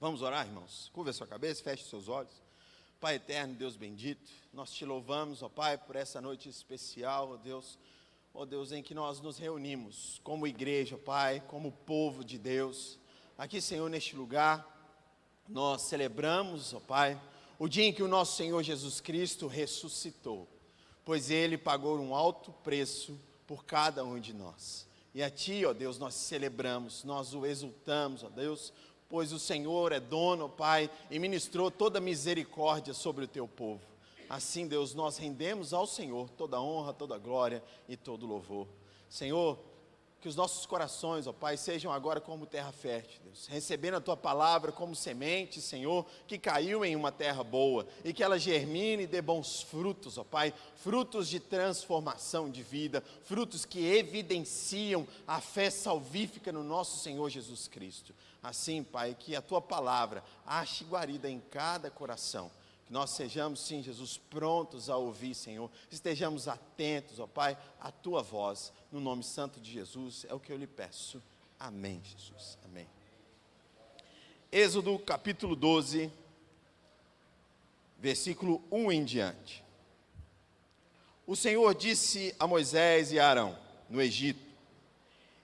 Vamos orar, irmãos? Curva a sua cabeça, feche os seus olhos. Pai eterno, Deus bendito, nós te louvamos, ó Pai, por essa noite especial, ó Deus, em que nós nos reunimos como igreja, ó Pai, como povo de Deus. Aqui, Senhor, neste lugar, nós celebramos, ó Pai, o dia em que o nosso Senhor Jesus Cristo ressuscitou, pois Ele pagou um alto preço por cada um de nós. E a Ti, ó Deus, nós celebramos, nós o exultamos, ó Deus, pois o Senhor é dono, Pai, e ministrou toda misericórdia sobre o Teu povo. Assim, Deus, nós rendemos ao Senhor toda honra, toda glória e todo louvor. Senhor, que os nossos corações, ó Pai, sejam agora como terra fértil, Deus, recebendo a Tua palavra como semente, Senhor, que caiu em uma terra boa, e que ela germine e dê bons frutos, ó Pai, frutos de transformação de vida, frutos que evidenciam a fé salvífica no nosso Senhor Jesus Cristo. Assim, Pai, que a Tua palavra ache guarida em cada coração, que nós sejamos, sim, Jesus, prontos a ouvir, Senhor, estejamos atentos, ó Pai, à Tua voz, no nome santo de Jesus, é o que eu lhe peço. Amém, Jesus, amém. Êxodo capítulo 12, versículo 1 em diante. O Senhor disse a Moisés e a Arão, no Egito: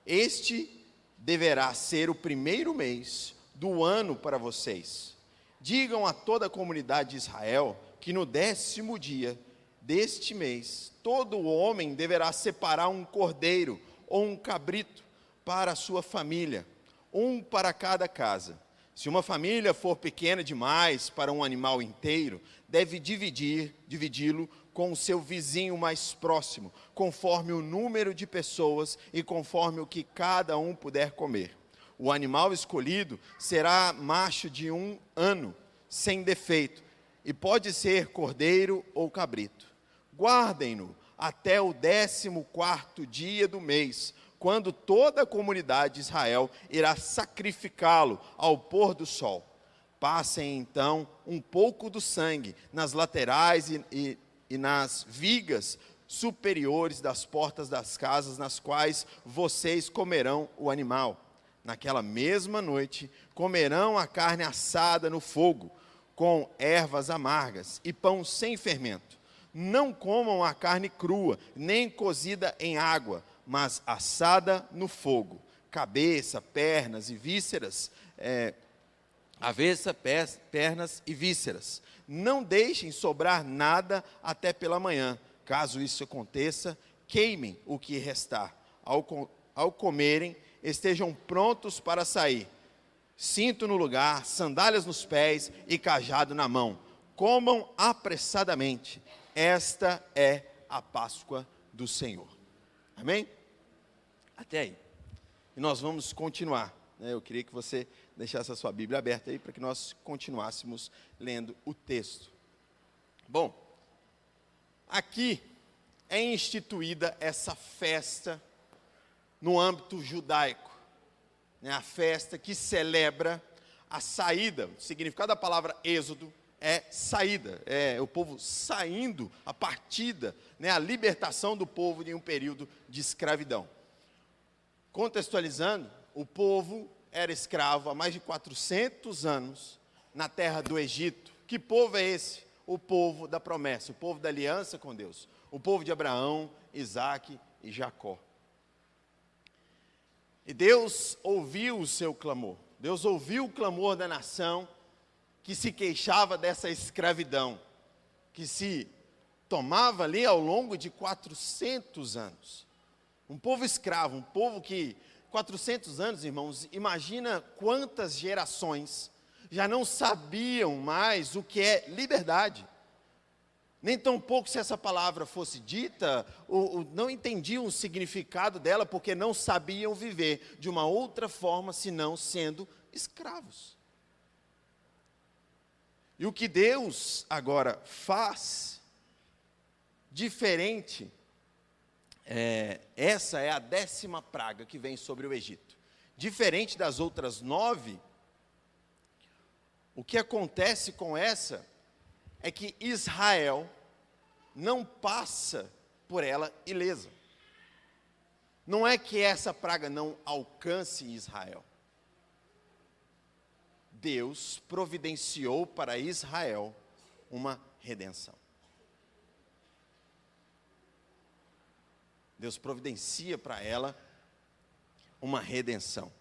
este deverá ser o primeiro mês do ano para vocês. Digam a toda a comunidade de Israel que no 10º dia deste mês, todo homem deverá separar um cordeiro ou um cabrito para a sua família, um para cada casa. Se uma família for pequena demais para um animal inteiro, deve dividi-lo com o seu vizinho mais próximo, conforme o número de pessoas e conforme o que cada um puder comer. O animal escolhido será macho de 1 ano, sem defeito, e pode ser cordeiro ou cabrito. Guardem-no até o 14º dia do mês, quando toda a comunidade de Israel irá sacrificá-lo ao pôr do sol. Passem então um pouco do sangue nas laterais e nas vigas superiores das portas das casas nas quais vocês comerão o animal. Naquela mesma noite, comerão a carne assada no fogo, com ervas amargas e pão sem fermento. Não comam a carne crua, nem cozida em água, mas assada no fogo. Cabeça, pernas e vísceras, pernas e vísceras. Não deixem sobrar nada até pela manhã. Caso isso aconteça, queimem o que restar. Ao comerem, estejam prontos para sair. Cinto no lugar, sandálias nos pés e cajado na mão. Comam apressadamente. Esta é a Páscoa do Senhor. Amém? Até aí. E nós vamos continuar. Eu queria que você deixasse a sua Bíblia aberta aí para que nós continuássemos lendo o texto. Bom, aqui é instituída essa festa no âmbito judaico, a festa que celebra a saída. O significado da palavra êxodo é saída, é o povo saindo, a partida, a libertação do povo de um período de escravidão. Contextualizando, o povo era escravo há mais de 400 anos na terra do Egito. Que povo é esse? O povo da promessa, o povo da aliança com Deus, o povo de Abraão, Isaque e Jacó. E Deus ouviu o seu clamor, Deus ouviu o clamor da nação que se queixava dessa escravidão, que se tomava ali ao longo de 400 anos. Um povo escravo, um povo que, 400 anos, irmãos, imagina quantas gerações já não sabiam mais o que é liberdade. Nem tão pouco se essa palavra fosse dita, ou não entendiam o significado dela, porque não sabiam viver de uma outra forma, senão sendo escravos. E o que Deus agora faz, diferente, essa é a 10ª praga que vem sobre o Egito. Diferente das outras 9, o que acontece com essa é que Israel não passa por ela ilesa. Não é que essa praga não alcance Israel. Deus providenciou para Israel uma redenção. Deus providencia para ela uma redenção.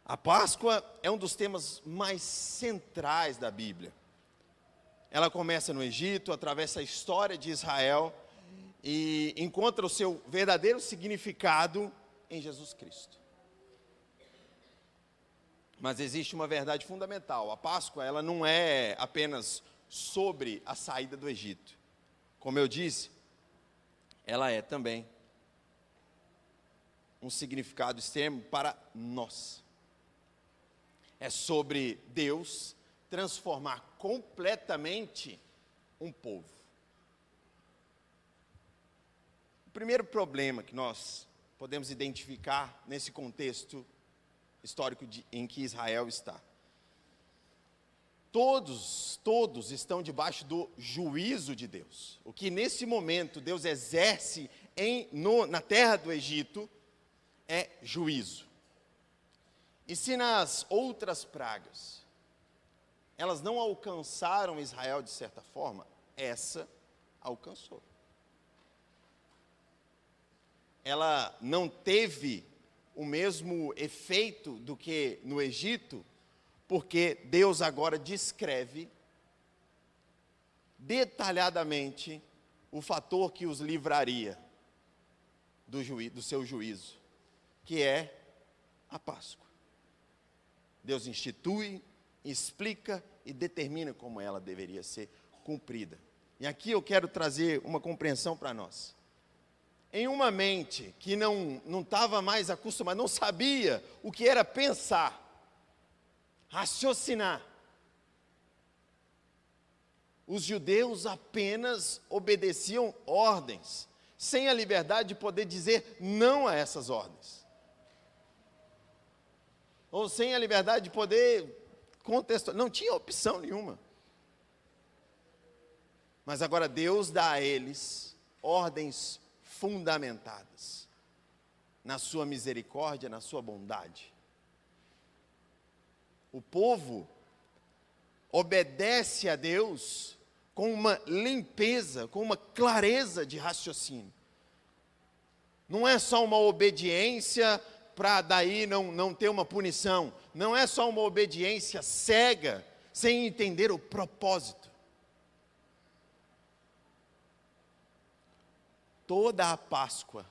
A Páscoa é um dos temas mais centrais da Bíblia. Ela começa no Egito, atravessa a história de Israel e encontra o seu verdadeiro significado em Jesus Cristo. Mas existe uma verdade fundamental. A Páscoa, ela não é apenas sobre a saída do Egito. Como eu disse, ela é também um significado extremo para nós. É sobre Deus transformar completamente um povo. O primeiro problema que nós podemos identificar nesse contexto histórico em que Israel está. Todos estão debaixo do juízo de Deus. O que nesse momento Deus exerce na terra do Egito é juízo. E se nas outras pragas elas não alcançaram Israel de certa forma, essa alcançou. Ela não teve o mesmo efeito do que no Egito, porque Deus agora descreve detalhadamente o fator que os livraria do seu juízo, que é a Páscoa. Deus institui, explica e determina como ela deveria ser cumprida. E aqui eu quero trazer uma compreensão para nós. Em uma mente que não estava mais acostumada, não sabia o que era pensar, raciocinar, os judeus apenas obedeciam ordens, sem a liberdade de poder dizer não a essas ordens. Ou sem a liberdade de poder contestar, não tinha opção nenhuma. Mas agora Deus dá a eles ordens fundamentadas na sua misericórdia, na sua bondade. O povo obedece a Deus com uma limpeza, com uma clareza de raciocínio. Não é só uma obediência para daí não ter uma punição. Não é só uma obediência cega, sem entender o propósito. Toda a Páscoa,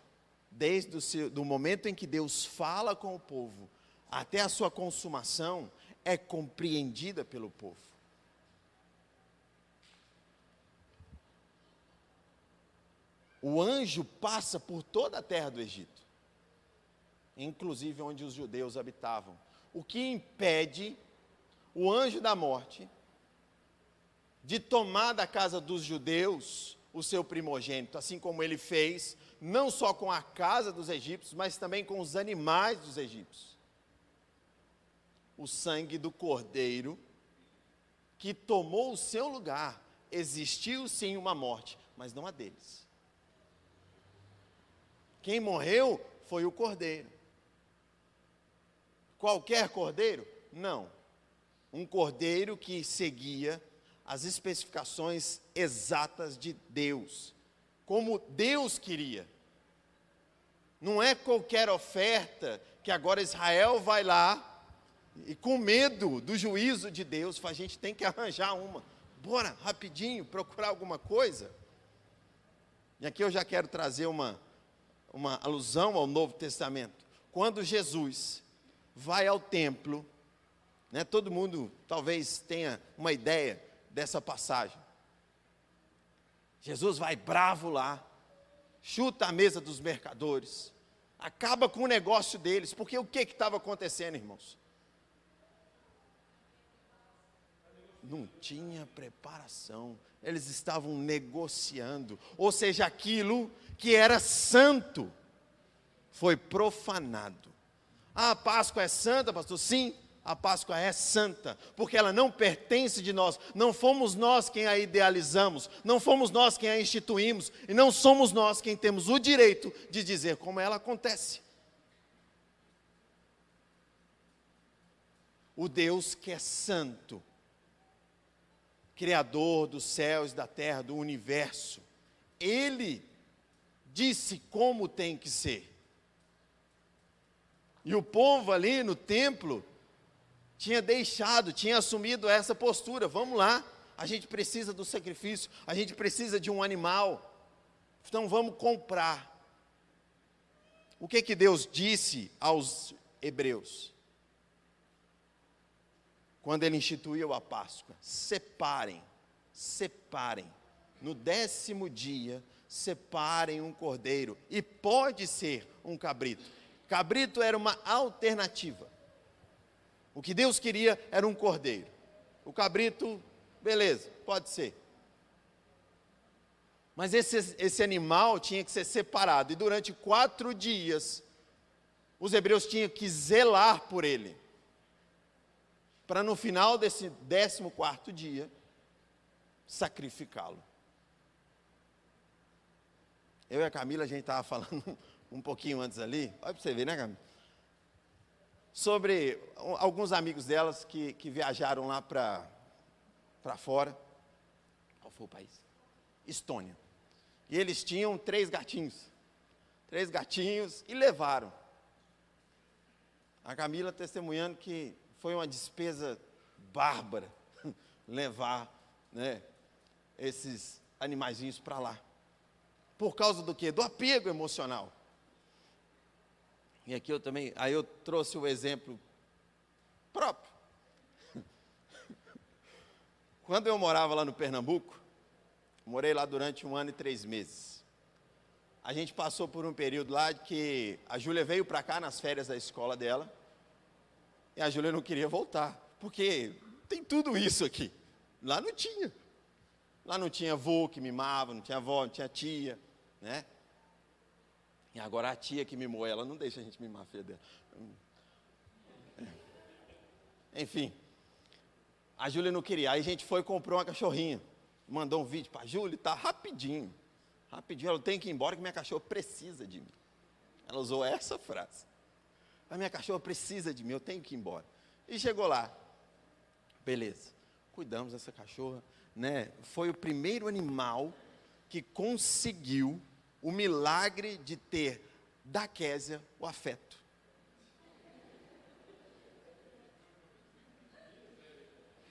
desde do momento em que Deus fala com o povo, até a sua consumação, é compreendida pelo povo. O anjo passa por toda a terra do Egito, inclusive onde os judeus habitavam, o que impede o anjo da morte de tomar da casa dos judeus o seu primogênito, assim como ele fez, não só com a casa dos egípcios, mas também com os animais dos egípcios. O sangue do cordeiro, que tomou o seu lugar, existiu sim uma morte, mas não a deles. Quem morreu foi o cordeiro. Qualquer cordeiro? Não. Um cordeiro que seguia as especificações exatas de Deus, como Deus queria. Não é qualquer oferta que agora Israel vai lá e com medo do juízo de Deus, a gente tem que arranjar uma. Bora, rapidinho, procurar alguma coisa. E aqui eu já quero trazer uma alusão ao Novo Testamento. Quando Jesus vai ao templo, todo mundo talvez tenha uma ideia dessa passagem. Jesus vai bravo lá, chuta a mesa dos mercadores, acaba com o negócio deles, porque o que estava acontecendo, irmãos? Não tinha preparação, eles estavam negociando, ou seja, aquilo que era santo foi profanado. A Páscoa é santa, pastor? Sim, a Páscoa é santa, porque ela não pertence de nós, não fomos nós quem a idealizamos, não fomos nós quem a instituímos, e não somos nós quem temos o direito de dizer como ela acontece. o Deus que é santo, Criador dos céus e da terra, do universo. Ele disse como tem que ser. E o povo ali no templo tinha assumido essa postura. Vamos lá, a gente precisa do sacrifício, a gente precisa de um animal, então vamos comprar. O que Deus disse aos hebreus? Quando ele instituiu a Páscoa: separem, no 10º dia, separem um cordeiro, e pode ser um cabrito. Cabrito era uma alternativa. O que Deus queria era um cordeiro. O cabrito, beleza, pode ser. Mas esse animal tinha que ser separado, e durante 4 dias, os hebreus tinham que zelar por ele, para no final desse 14º dia, sacrificá-lo. Eu e a Camila, a gente estava falando um pouquinho antes ali, olha para você ver, né, Camila? Sobre alguns amigos delas que viajaram lá para fora. Qual foi o país? Estônia. E eles tinham 3 gatinhos. 3 gatinhos e levaram. A Camila testemunhando que foi uma despesa bárbara levar, né, esses animaizinhos para lá. Por causa do quê? Do apego emocional. E aqui eu trouxe o exemplo próprio. Quando eu morava lá no Pernambuco, morei lá durante 1 ano e 3 meses. A gente passou por um período lá que a Júlia veio para cá nas férias da escola dela, e a Júlia não queria voltar, porque tem tudo isso aqui. Lá não tinha. Lá não tinha avô que mimava, não tinha avó, não tinha tia, né? E agora a tia que mimou ela não deixa a gente mimar a filha dela. Enfim, a Júlia não queria. Aí a gente foi e comprou uma cachorrinha. Mandou um vídeo para a Júlia, tá rapidinho. Ela tem que ir embora que minha cachorra precisa de mim. Ela usou essa frase. A minha cachorra precisa de mim, eu tenho que ir embora. E chegou lá. Beleza. Cuidamos dessa cachorra, né? Foi o primeiro animal que conseguiu o milagre de ter da Késia o afeto.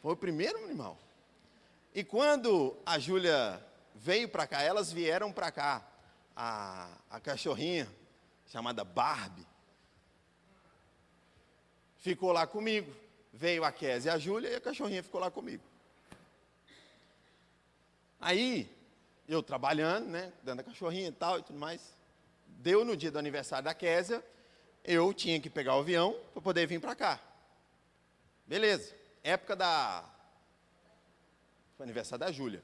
Foi o primeiro animal. E quando a Júlia veio para cá, elas vieram para cá, a cachorrinha, chamada Barbie, ficou lá comigo. Veio a Késia e a Júlia, e a cachorrinha ficou lá comigo. Aí, eu trabalhando, né, dando a cachorrinha e tal e tudo mais, deu no dia do aniversário da Késia, eu tinha que pegar o avião para poder vir para cá. Beleza, foi aniversário da Júlia,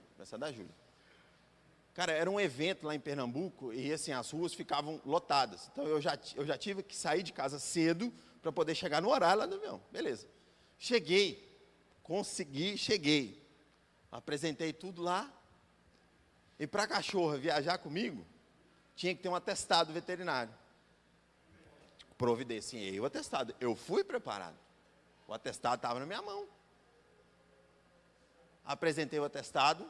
Cara, era um evento lá em Pernambuco, e assim, as ruas ficavam lotadas. Então, eu já tive que sair de casa cedo, para poder chegar no horário lá do avião. Beleza. Cheguei, apresentei tudo lá, e para a cachorra viajar comigo, tinha que ter um atestado veterinário. Providenciei o atestado, eu fui preparado, o atestado estava na minha mão. Apresentei o atestado,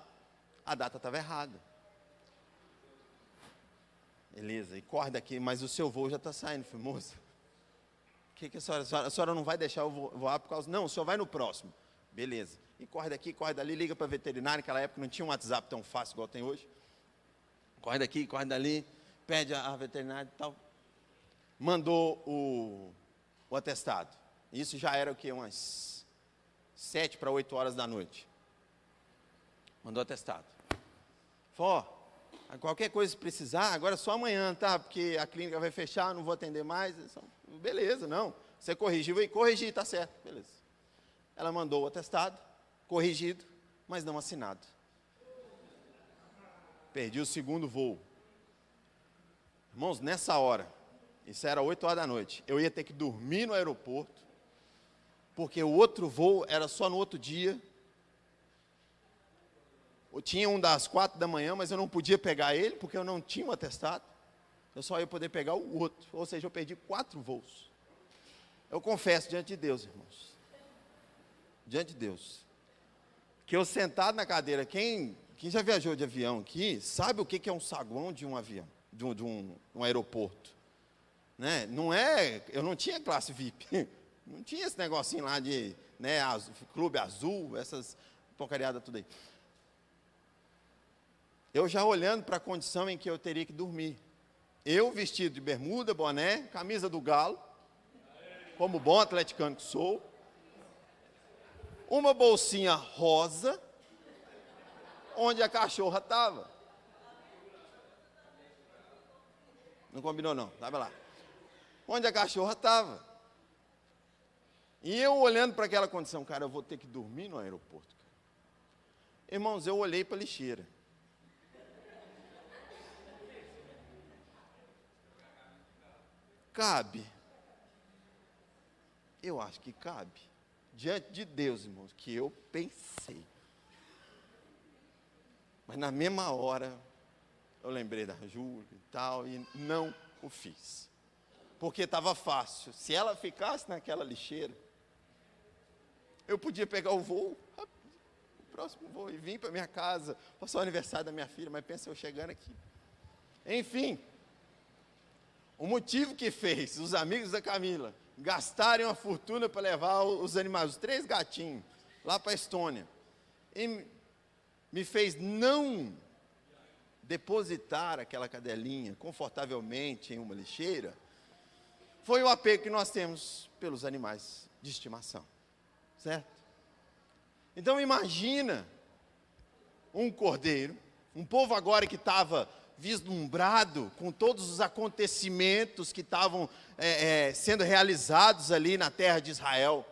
a data estava errada. Beleza, e corre daqui, mas o seu voo já está saindo. Falei, moça, que a senhora não vai deixar eu voar por causa... Não, o senhor vai no próximo. Beleza. E corre daqui, corre dali, liga para a veterinária, naquela época não tinha um WhatsApp tão fácil igual tem hoje. Corre daqui, corre dali, pede a veterinária e tal. Mandou o atestado. Isso já era o quê? Umas 7 para 8 horas da noite. Mandou o atestado. Falou, ó, qualquer coisa que precisar, agora é só amanhã, tá? Porque a clínica vai fechar, não vou atender mais. Beleza, não. Você corrigiu aí? Corrigi, tá certo. Beleza. Ela mandou o atestado, corrigido, mas não assinado. Perdi o segundo voo. Irmãos, nessa hora, isso era 8 horas da noite, eu ia ter que dormir no aeroporto, porque o outro voo era só no outro dia. Eu tinha um das 4 da manhã, mas eu não podia pegar ele, porque eu não tinha um atestado. Eu só ia poder pegar o outro, ou seja, eu perdi 4 voos. Eu confesso diante de Deus, irmãos, diante de Deus, que eu sentado na cadeira, quem já viajou de avião aqui, sabe o que é um saguão de um avião, de um aeroporto, né? Não é, eu não tinha classe VIP, não tinha esse negocinho lá de, né, clube azul, essas porcariadas tudo aí. Eu já olhando para a condição em que eu teria que dormir, eu vestido de bermuda, boné, camisa do Galo, como bom atleticano que sou, uma bolsinha rosa, onde a cachorra estava. Não combinou não, estava lá. Onde a cachorra estava. E eu olhando para aquela condição, cara, eu vou ter que dormir no aeroporto. Cara. Irmãos, eu olhei para a lixeira. Cabe. Eu acho que cabe. Diante de Deus, irmãos, que eu pensei. Mas na mesma hora, eu lembrei da Júlia e tal, e não o fiz. Porque estava fácil. Se ela ficasse naquela lixeira, eu podia pegar o voo, o próximo voo, e vir para minha casa, passar o aniversário da minha filha, mas pensa eu chegando aqui. Enfim, o motivo que fez os amigos da Camila gastarem uma fortuna para levar os animais, os 3 gatinhos, lá para a Estônia, e me fez não depositar aquela cadelinha confortavelmente em uma lixeira, foi o apego que nós temos pelos animais de estimação, certo? Então imagina um cordeiro, um povo agora que estava vislumbrado com todos os acontecimentos que estavam sendo realizados ali na terra de Israel,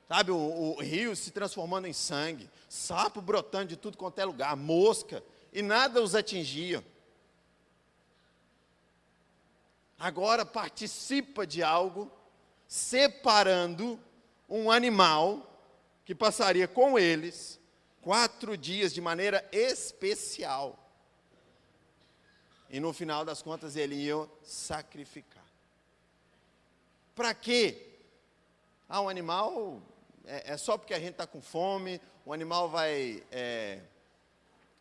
sabe, o rio se transformando em sangue, sapo brotando de tudo quanto é lugar, mosca, e nada os atingia. Agora participa de algo, separando um animal que passaria com eles 4 dias de maneira especial. E no final das contas ele ia sacrificar. Para quê? Um animal é só porque a gente está com fome, o animal vai...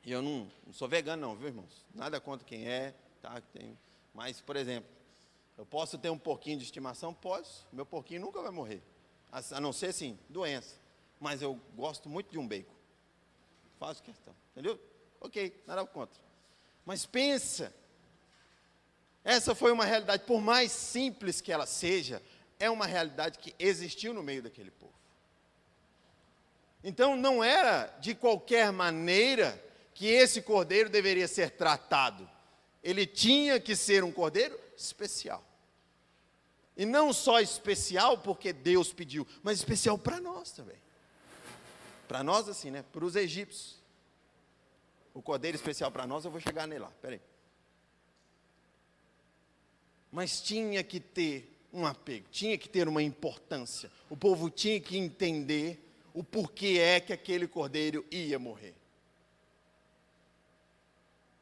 E eu não sou vegano não, viu, irmãos? Nada contra quem é, tá? Mas, por exemplo, eu posso ter um porquinho de estimação? Posso. Meu porquinho nunca vai morrer. A não ser, sim, doença. Mas eu gosto muito de um bacon. Faço questão, entendeu? Ok, nada contra. Mas pensa, essa foi uma realidade, por mais simples que ela seja, é uma realidade que existiu no meio daquele povo. Então não era de qualquer maneira que esse cordeiro deveria ser tratado. Ele tinha que ser um cordeiro especial. E não só especial porque Deus pediu, mas especial para nós também. Para nós assim, né? Para os egípcios. O cordeiro especial para nós, eu vou chegar nele lá, peraí. Mas tinha que ter um apego, tinha que ter uma importância. O povo tinha que entender o porquê é que aquele cordeiro ia morrer.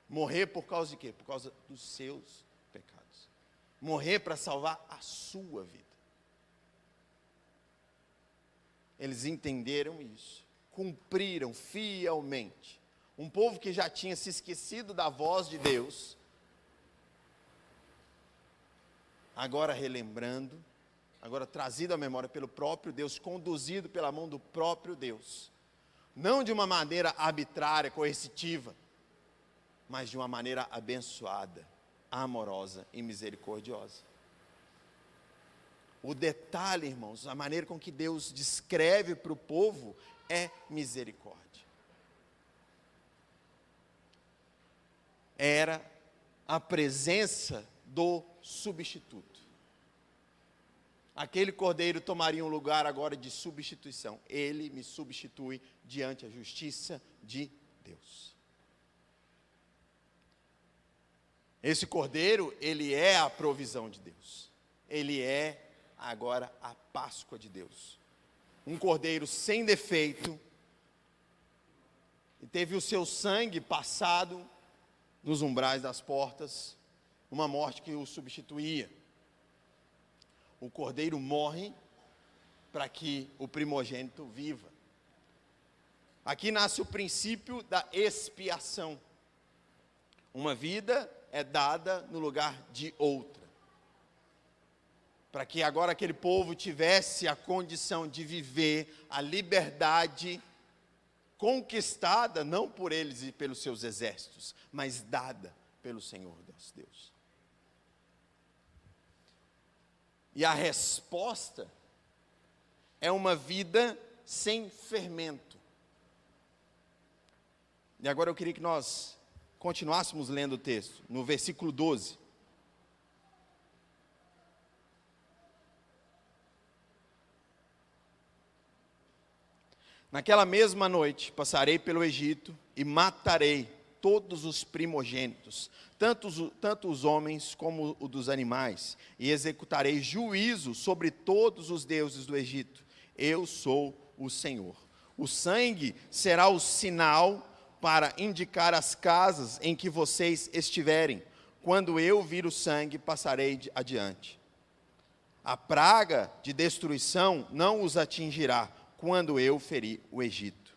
Morrer por causa de quê? Por causa dos seus pecados. Morrer para salvar a sua vida. Eles entenderam isso, cumpriram fielmente. Um povo que já tinha se esquecido da voz de Deus, agora relembrando, agora trazido à memória pelo próprio Deus, conduzido pela mão do próprio Deus, não de uma maneira arbitrária, coercitiva, mas de uma maneira abençoada, amorosa e misericordiosa. O detalhe, irmãos, a maneira com que Deus descreve para o povo é misericórdia. Era a presença do substituto. Aquele cordeiro tomaria um lugar agora de substituição. Ele me substitui diante da justiça de Deus. Esse cordeiro, ele é a provisão de Deus. Ele é agora a Páscoa de Deus. Um cordeiro sem defeito, e teve o seu sangue passado nos umbrais das portas, uma morte que o substituía. O cordeiro morre para que o primogênito viva. Aqui nasce o princípio da expiação. Uma vida é dada no lugar de outra. Para que agora aquele povo tivesse a condição de viver a liberdade conquistada, não por eles e pelos seus exércitos, mas dada pelo Senhor nosso Deus. E a resposta é uma vida sem fermento. E agora eu queria que nós continuássemos lendo o texto, no versículo 12. Naquela mesma noite passarei pelo Egito e matarei todos os primogênitos, tanto os homens como os dos animais, e executarei juízo sobre todos os deuses do Egito. Eu sou o Senhor. O sangue será o sinal para indicar as casas em que vocês estiverem. Quando eu vir o sangue, passarei adiante. A praga de destruição não os atingirá quando eu ferir o Egito.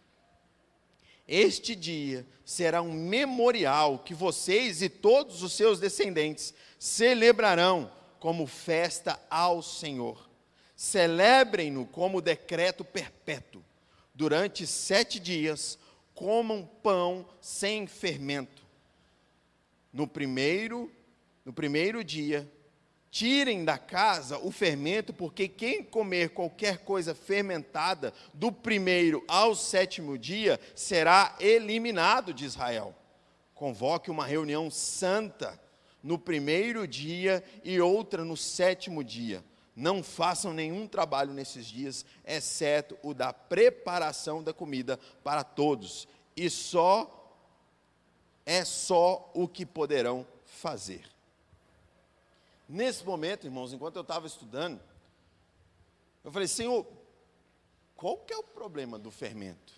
Este dia será um memorial que vocês e todos os seus descendentes celebrarão como festa ao Senhor. Celebrem-no como decreto perpétuo. Durante 7 dias, comam pão sem fermento. No primeiro dia, tirem da casa o fermento, porque quem comer qualquer coisa fermentada do primeiro ao 7º dia será eliminado de Israel. Convoque uma reunião santa no primeiro dia e outra no 7º dia. Não façam nenhum trabalho nesses dias, exceto o da preparação da comida para todos. E é só o que poderão fazer. Nesse momento, irmãos, enquanto eu estava estudando, eu falei, Senhor, qual que é o problema do fermento?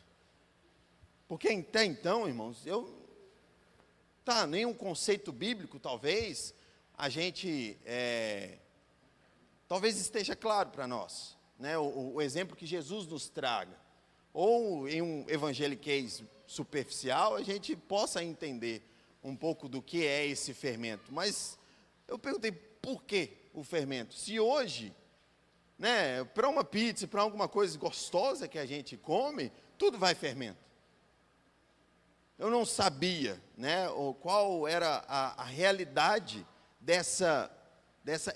Porque até então, irmãos, nenhum conceito bíblico, talvez, a gente, talvez esteja claro para nós, né? O exemplo que Jesus nos traga, ou em um evangeliquez superficial, a gente possa entender um pouco do que é esse fermento. Mas eu perguntei, por que o fermento? Se hoje, né, para uma pizza, para alguma coisa gostosa que a gente come, tudo vai fermento. Eu não sabia, né, qual era a realidade dessa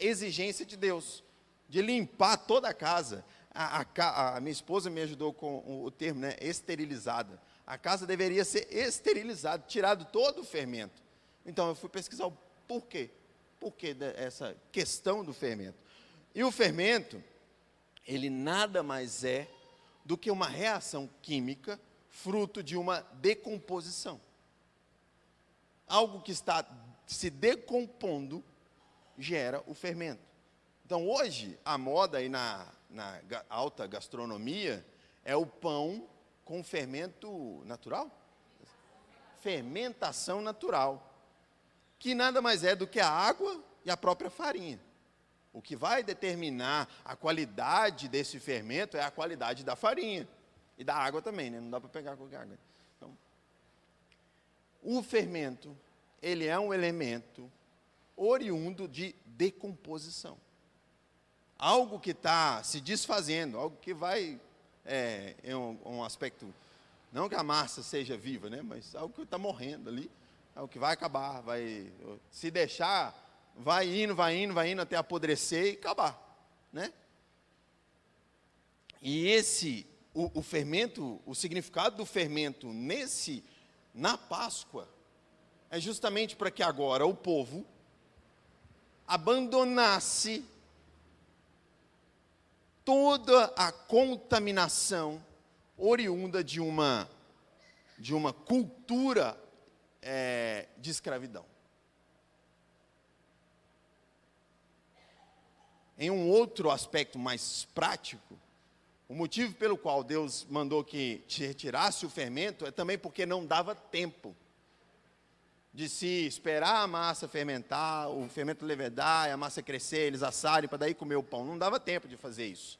exigência de Deus, de limpar toda a casa. A minha esposa me ajudou com o termo, né, esterilizada. A casa deveria ser esterilizada, tirado todo o fermento. Então eu fui pesquisar o porquê. Por que essa questão do fermento? E o fermento, ele nada mais é do que uma reação química fruto de uma decomposição. Algo que está se decompondo gera o fermento. Então hoje, a moda aí na alta gastronomia é o pão com fermento natural. Fermentação natural. Que nada mais é do que a água e a própria farinha. O que vai determinar a qualidade desse fermento é a qualidade da farinha. E da água também, né? Não dá para pegar qualquer água. Então, o fermento, ele é um elemento oriundo de decomposição. Algo que está se desfazendo, algo que vai, em um aspecto, não que a massa seja viva, né? Mas algo que está morrendo ali. É o que vai acabar, se deixar, vai indo até apodrecer e acabar, né? E o fermento, o significado do fermento na Páscoa, é justamente para que agora o povo abandonasse toda a contaminação oriunda de uma cultura de escravidão. Em um outro aspecto mais prático, o motivo pelo qual Deus mandou que te retirasse o fermento é também porque não dava tempo de se esperar a massa fermentar, o fermento levedar, a massa crescer, eles assarem para daí comer o pão. Não dava tempo de fazer isso.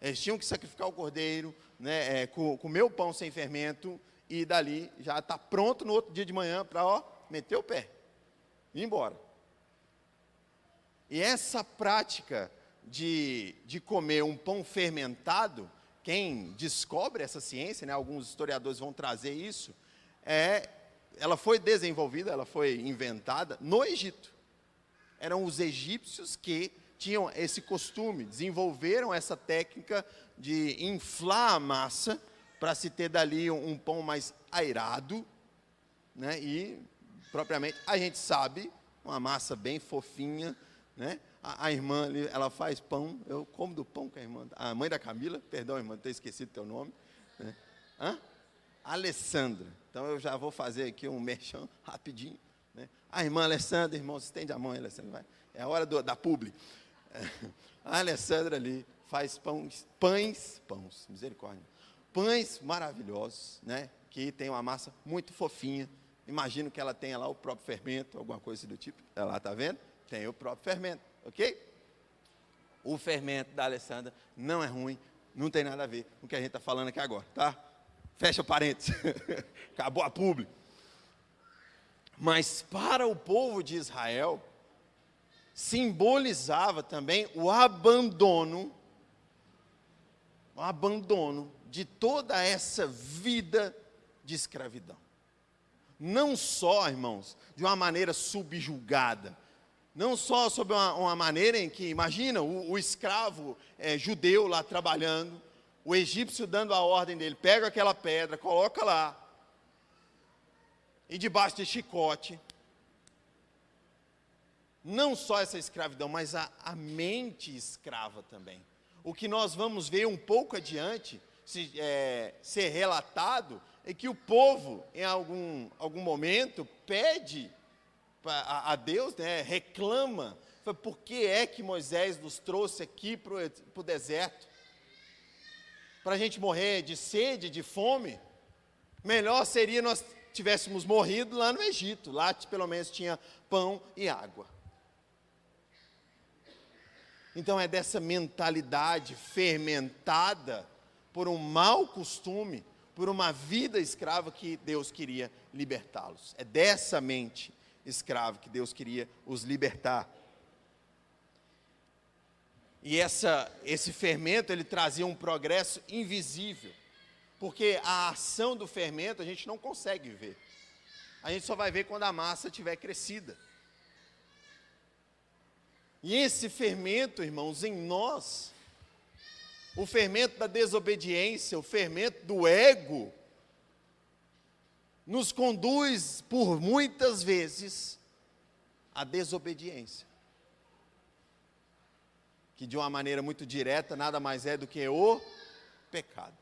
Eles tinham que sacrificar o cordeiro, né, comer o pão sem fermento, e dali já está pronto no outro dia de manhã para meter o pé, ir embora. E essa prática de comer um pão fermentado, quem descobre essa ciência, né, alguns historiadores vão trazer isso, ela foi desenvolvida, ela foi inventada no Egito. Eram os egípcios que tinham esse costume, desenvolveram essa técnica de inflar a massa para se ter dali um pão mais airado, né? E propriamente a gente sabe, uma massa bem fofinha, né? A irmã ali, ela faz pão, eu como do pão com a mãe da Camila, perdão, irmã, ter esquecido teu nome, né? Alessandra. Então eu já vou fazer aqui um merchan rapidinho, né? A irmã Alessandra, irmão, estende a mão, Alessandra, vai. É a hora da publi. A Alessandra ali faz pães, misericórdia, pães maravilhosos, né? Que tem uma massa muito fofinha. Imagino que ela tenha lá o próprio fermento, alguma coisa do tipo. Ela está vendo? Tem o próprio fermento, ok? O fermento da Alessandra não é ruim, não tem nada a ver com o que a gente está falando aqui agora, tá? Fecha parênteses. Acabou a publi. Mas para o povo de Israel, simbolizava também o abandono de toda essa vida de escravidão. Não só, irmãos, de uma maneira subjugada, não só sob uma maneira em que, imagina, o escravo judeu lá trabalhando, o egípcio dando a ordem dele, pega aquela pedra, coloca lá, e debaixo de chicote. Não só essa escravidão, mas a mente escrava também. O que nós vamos ver um pouco adiante, ser relatado, é que o povo, em algum momento, pede a Deus, né, reclama, por que é que Moisés nos trouxe aqui para o deserto? Para a gente morrer de sede, de fome? Melhor seria nós tivéssemos morrido lá no Egito, lá pelo menos tinha pão e água. Então é dessa mentalidade fermentada por um mau costume, por uma vida escrava que Deus queria libertá-los. É dessa mente escrava que Deus queria os libertar. E esse fermento, ele trazia um progresso invisível, porque a ação do fermento a gente não consegue ver. A gente só vai ver quando a massa estiver crescida. E esse fermento, irmãos, em nós, o fermento da desobediência, o fermento do ego, nos conduz por muitas vezes à desobediência, que de uma maneira muito direta nada mais é do que o pecado.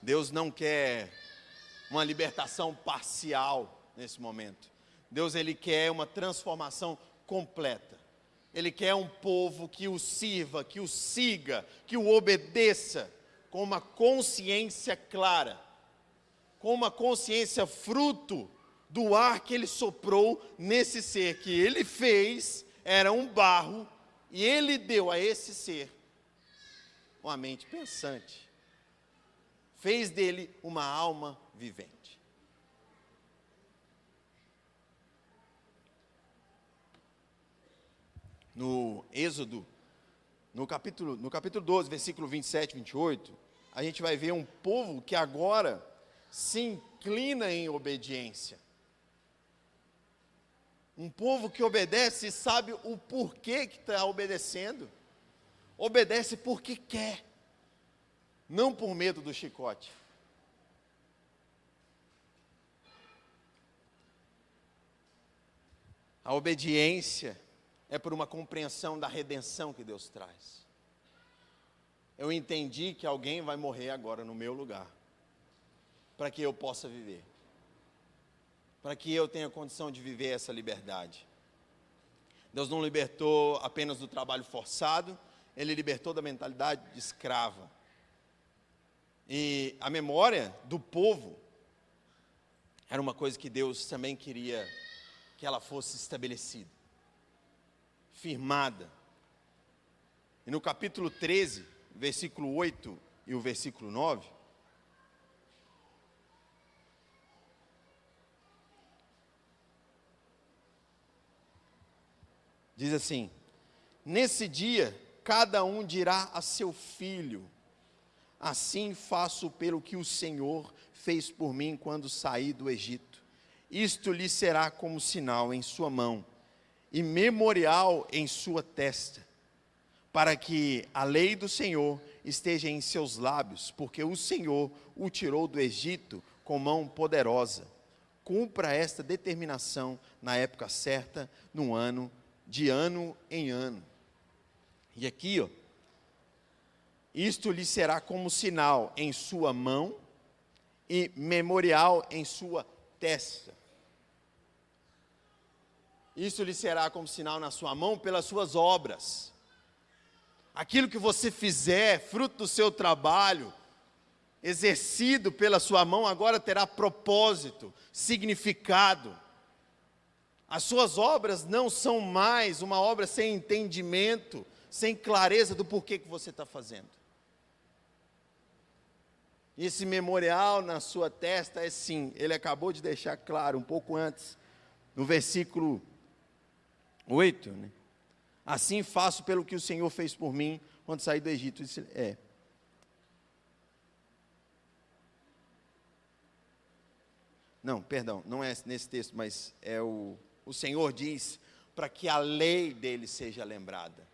Deus não quer uma libertação parcial nesse momento. Deus, ele quer uma transformação completa. Ele quer um povo que o sirva, que o siga, que o obedeça, com uma consciência clara, com uma consciência fruto do ar que ele soprou nesse ser, que ele fez, era um barro, e ele deu a esse ser uma mente pensante, fez dele uma alma vivente. No Êxodo, no capítulo 12, versículo 27 e 28, a gente vai ver um povo que agora se inclina em obediência. Um povo que obedece e sabe o porquê que está obedecendo. Obedece porque quer, não por medo do chicote. A obediência é por uma compreensão da redenção que Deus traz. Eu entendi que alguém vai morrer agora no meu lugar, para que eu possa viver, para que eu tenha condição de viver essa liberdade. Deus não libertou apenas do trabalho forçado, Ele libertou da mentalidade de escrava. E a memória do povo era uma coisa que Deus também queria que ela fosse estabelecida. firmada. E no capítulo 13, versículo 8 e o versículo 9, diz assim: nesse dia, cada um dirá a seu filho: assim faço pelo que o Senhor fez por mim quando saí do Egito. Isto lhe será como sinal em sua mão e memorial em sua testa, para que a lei do Senhor esteja em seus lábios, porque o Senhor o tirou do Egito com mão poderosa. Cumpra esta determinação na época certa, no ano, de ano em ano. E aqui, isto lhe será como sinal em sua mão e memorial em sua testa. Isso lhe será como sinal na sua mão pelas suas obras. Aquilo que você fizer, fruto do seu trabalho, exercido pela sua mão, agora terá propósito, significado. As suas obras não são mais uma obra sem entendimento, sem clareza do porquê que você está fazendo. E esse memorial na sua testa é sim, ele acabou de deixar claro um pouco antes, no versículo 8, né? Assim faço pelo que o Senhor fez por mim quando saí do Egito. Isso é. Não, perdão, não é nesse texto, mas é o Senhor diz para que a lei dele seja lembrada.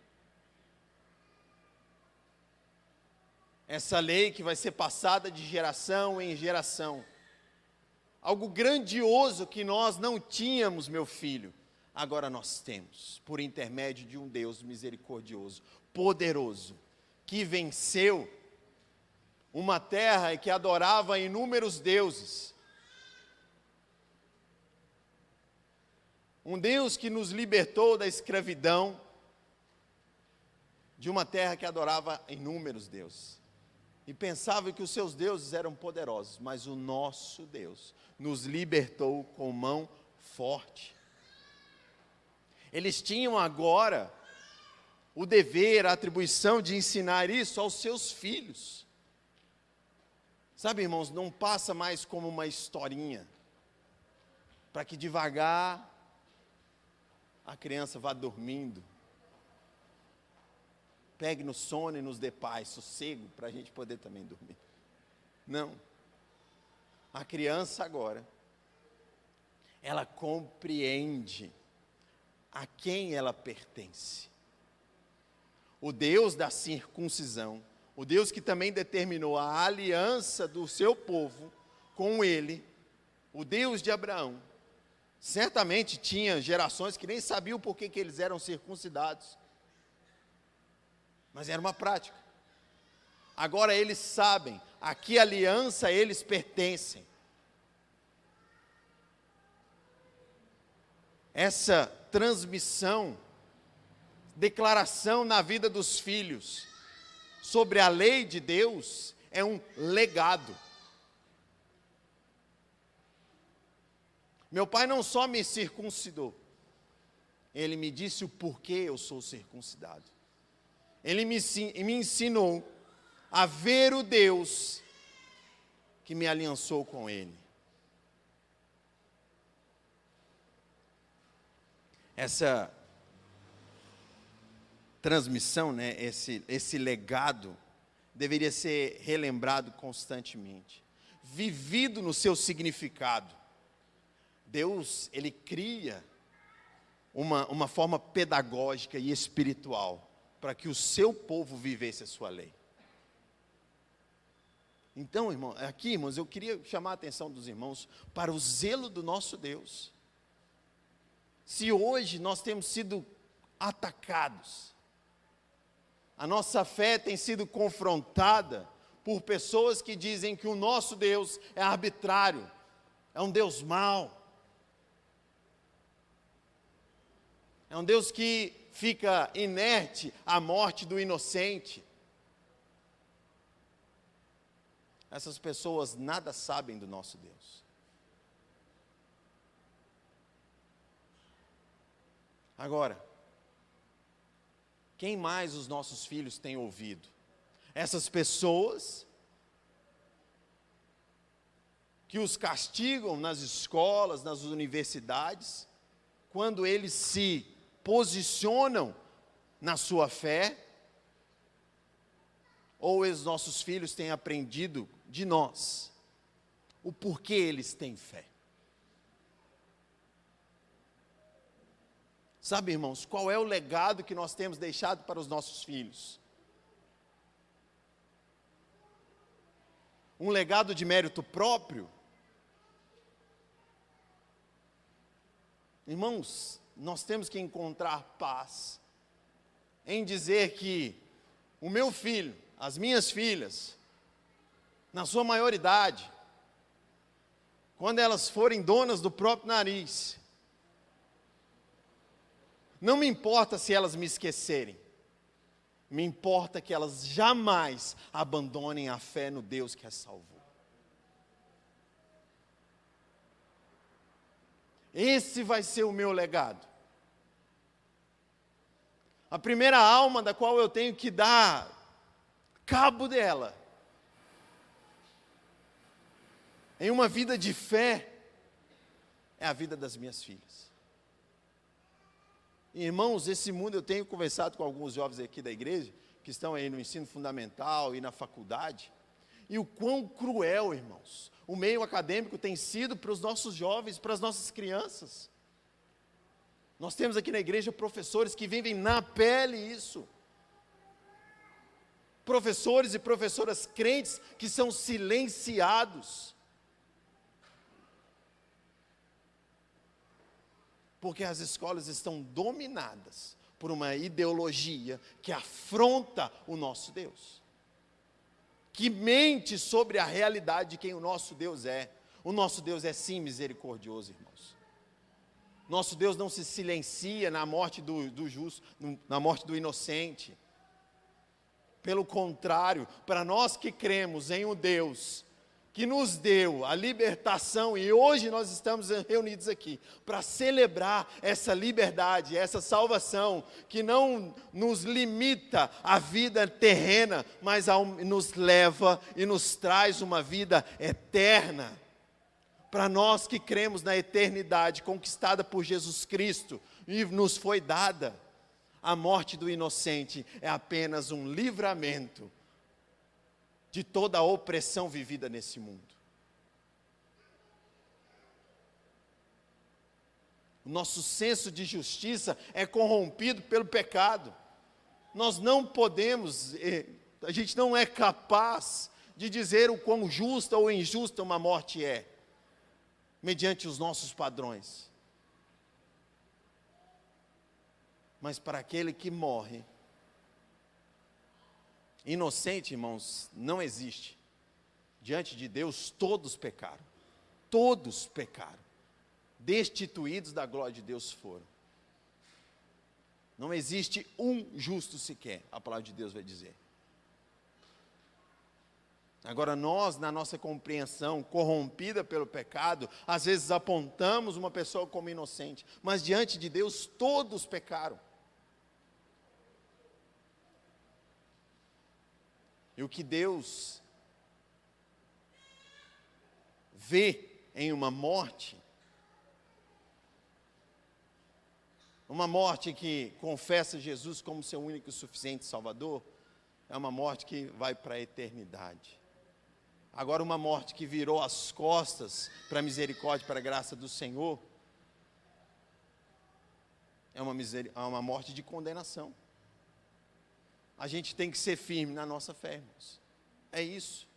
Essa lei que vai ser passada de geração em geração. Algo grandioso que nós não tínhamos, meu filho, agora nós temos, por intermédio de um Deus misericordioso, poderoso, que venceu uma terra que adorava inúmeros deuses. Um Deus que nos libertou da escravidão de uma terra que adorava inúmeros deuses. E pensava que os seus deuses eram poderosos, mas o nosso Deus nos libertou com mão forte. Eles tinham agora o dever, a atribuição de ensinar isso aos seus filhos. Sabe, irmãos, não passa mais como uma historinha, para que devagar a criança vá dormindo, pegue no sono e nos dê paz, sossego, para a gente poder também dormir. Não. A criança agora, ela compreende a quem ela pertence. O Deus da circuncisão, o Deus que também determinou a aliança do seu povo com ele, o Deus de Abraão, certamente tinha gerações que nem sabiam por que eles eram circuncidados. Mas era uma prática. Agora eles sabem a que aliança eles pertencem. Essa transmissão, declaração na vida dos filhos sobre a lei de Deus é um legado. Meu pai não só me circuncidou, ele me disse o porquê eu sou circuncidado. Ele me ensinou a ver o Deus que me aliançou com ele. Essa transmissão, né, esse legado, deveria ser relembrado constantemente, vivido no seu significado. Deus, ele cria uma forma pedagógica e espiritual para que o seu povo vivesse a sua lei. Então, irmão, aqui, irmãos, eu queria chamar a atenção dos irmãos para o zelo do nosso Deus. Se hoje nós temos sido atacados, a nossa fé tem sido confrontada por pessoas que dizem que o nosso Deus é arbitrário, é um Deus mau, é um Deus que fica inerte à morte do inocente. Essas pessoas nada sabem do nosso Deus. Agora, Quem mais os nossos filhos têm ouvido? Essas pessoas que os castigam nas escolas, nas universidades, quando eles se posicionam na sua fé, ou os nossos filhos têm aprendido de nós o porquê eles têm fé? Sabe, irmãos, qual é o legado que nós temos deixado para os nossos filhos? Um legado de mérito próprio? Irmãos, nós temos que encontrar paz em dizer que o meu filho, as minhas filhas, na sua maioridade, quando elas forem donas do próprio nariz, não me importa se elas me esquecerem, me importa que elas jamais abandonem a fé no Deus que as salvou. Esse vai ser o meu legado. A primeira alma da qual eu tenho que dar cabo dela, em uma vida de fé, é a vida das minhas filhas. Irmãos, esse mundo, eu tenho conversado com alguns jovens aqui da igreja, que estão aí no ensino fundamental e na faculdade, e o quão cruel, irmãos, o meio acadêmico tem sido para os nossos jovens, para as nossas crianças. Nós temos aqui na igreja professores que vivem na pele isso. Professores e professoras crentes que são silenciados. Porque as escolas estão dominadas por uma ideologia que afronta o nosso Deus, que mente sobre a realidade de quem o nosso Deus é. O nosso Deus é sim misericordioso, irmãos. Nosso Deus não se silencia na morte do justo, na morte do inocente. Pelo contrário, para nós que cremos em um Deus que nos deu a libertação, e hoje nós estamos reunidos aqui para celebrar essa liberdade, essa salvação, que não nos limita à vida terrena, mas nos leva e nos traz uma vida eterna. Para nós que cremos na eternidade conquistada por Jesus Cristo, e nos foi dada, a morte do inocente é apenas um livramento de toda a opressão vivida nesse mundo. O nosso senso de justiça é corrompido pelo pecado. Nós não podemos, a gente não é capaz de dizer o quão justa ou injusta uma morte é, mediante os nossos padrões. Mas para aquele que morre inocente, irmãos, não existe. Diante de Deus, todos pecaram. Todos pecaram. Destituídos da glória de Deus foram. Não existe um justo sequer, a palavra de Deus vai dizer. Agora nós, na nossa compreensão corrompida pelo pecado, às vezes apontamos uma pessoa como inocente, mas diante de Deus todos pecaram. E o que Deus vê em uma morte que confessa Jesus como seu único e suficiente Salvador, é uma morte que vai para a eternidade. Agora, uma morte que virou as costas para a misericórdia, para a graça do Senhor, é uma morte de condenação. A gente tem que ser firme na nossa fé, irmãos. É isso.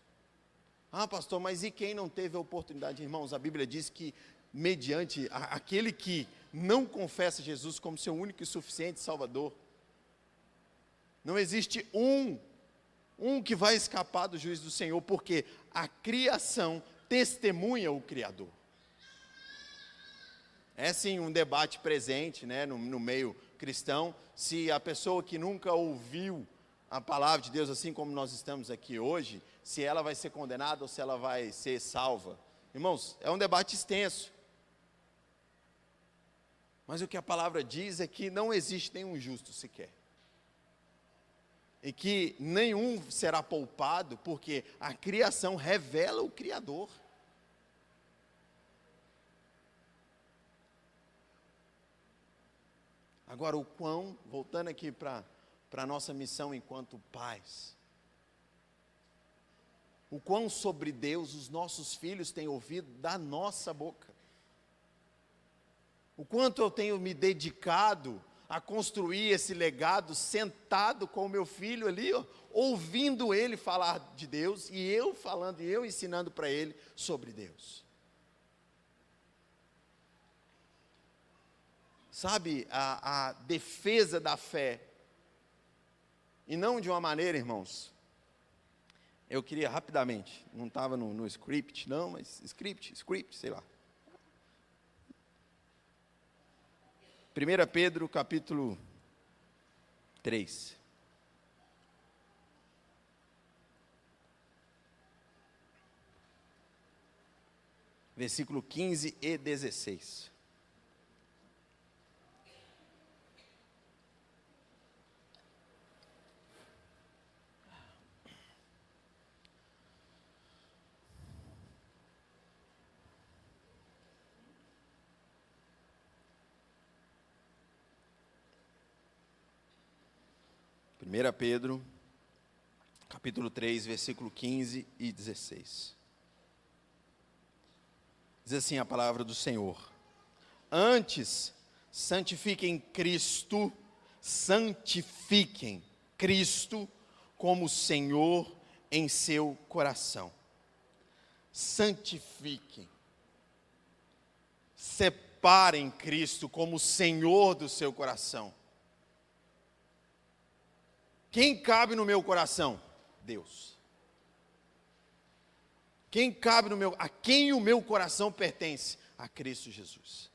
Ah, pastor, mas e quem não teve a oportunidade? Irmãos, a Bíblia diz que mediante aquele que não confessa Jesus como seu único e suficiente Salvador, não existe um que vai escapar do juízo do Senhor, porque a criação testemunha o Criador. É sim um debate presente, né, no meio cristão, se a pessoa que nunca ouviu a palavra de Deus, assim como nós estamos aqui hoje, se ela vai ser condenada ou se ela vai ser salva. Irmãos, é um debate extenso. Mas o que a palavra diz é que não existe nenhum justo sequer. e que nenhum será poupado, porque a criação revela o Criador. Agora, voltando aqui para a nossa missão enquanto pais, o quão sobre Deus os nossos filhos têm ouvido da nossa boca. O quanto eu tenho me dedicado a construir esse legado, sentado com o meu filho ali, ó, ouvindo ele falar de Deus, e eu falando, e eu ensinando para ele sobre Deus. Sabe, a defesa da fé, e não de uma maneira, irmãos, eu queria rapidamente, não estava no script, não, mas script, sei lá. 1 Pedro, capítulo 3. Versículo 15 e 16. Primeira Pedro, capítulo 3, versículo 15 e 16. Diz assim a palavra do Senhor: antes, santifiquem Cristo como Senhor em seu coração. Santifiquem. Separem Cristo como Senhor do seu coração. Quem cabe no meu coração? Deus. Quem cabe no meu, a quem o meu coração pertence? A Cristo Jesus.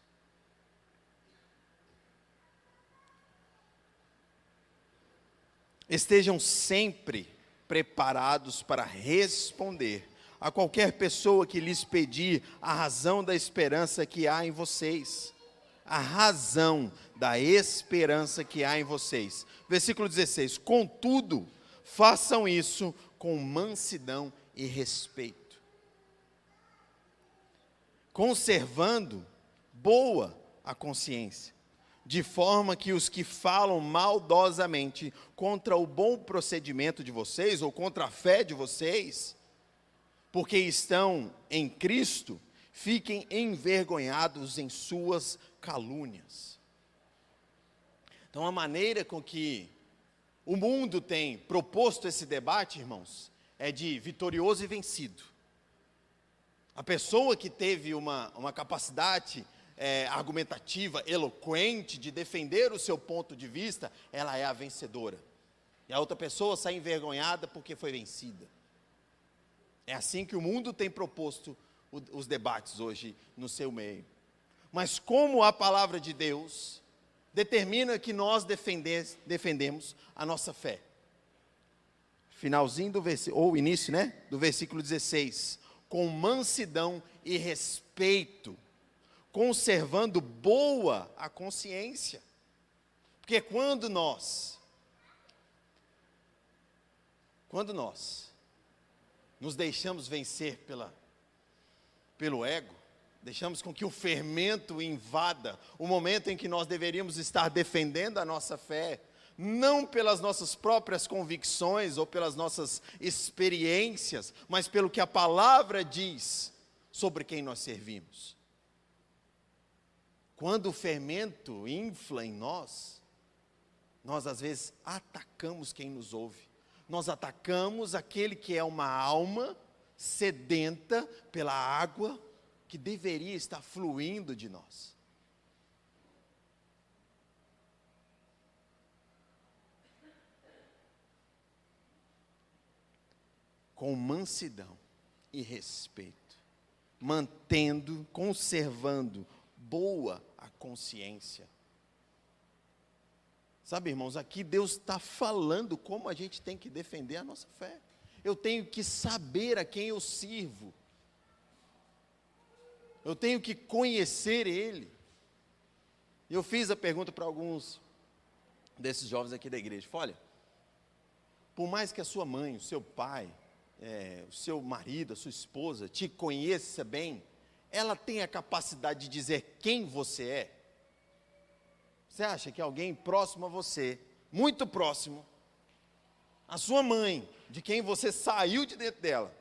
Estejam sempre preparados para responder a qualquer pessoa que lhes pedir a razão da esperança que há em vocês. A razão da esperança que há em vocês. Versículo 16. Contudo, façam isso com mansidão e respeito, conservando boa a consciência, de forma que os que falam maldosamente contra o bom procedimento de vocês, ou contra a fé de vocês, porque estão em Cristo, fiquem envergonhados em suas calúnias. Então, a maneira com que o mundo tem proposto esse debate, irmãos, é de vitorioso e vencido. A pessoa que teve uma capacidade argumentativa, eloquente, de defender o seu ponto de vista, ela é a vencedora. E a outra pessoa sai envergonhada porque foi vencida. É assim que o mundo tem proposto os debates hoje no seu meio. Mas como a palavra de Deus determina que nós defendemos a nossa fé. Finalzinho do versículo, ou início, do versículo 16. Com mansidão e respeito, conservando boa a consciência. Porque quando nós nos deixamos vencer pelo ego, deixamos com que o fermento invada o momento em que nós deveríamos estar defendendo a nossa fé, não pelas nossas próprias convicções ou pelas nossas experiências, mas pelo que a palavra diz sobre quem nós servimos. Quando o fermento infla em nós às vezes atacamos quem nos ouve. Nós atacamos aquele que é uma alma sedenta pela água que deveria estar fluindo de nós. Com mansidão e respeito, conservando boa a consciência. Sabe, irmãos, aqui Deus está falando como a gente tem que defender a nossa fé. Eu tenho que saber a quem eu sirvo. Eu tenho que conhecer Ele. Eu fiz a pergunta para alguns desses jovens aqui da igreja. Olha, Por mais que a sua mãe, o seu pai, o seu marido, a sua esposa te conheça bem, ela tem a capacidade de dizer quem você é? Você acha que alguém próximo a você, muito próximo, a sua mãe, de quem você saiu de dentro dela,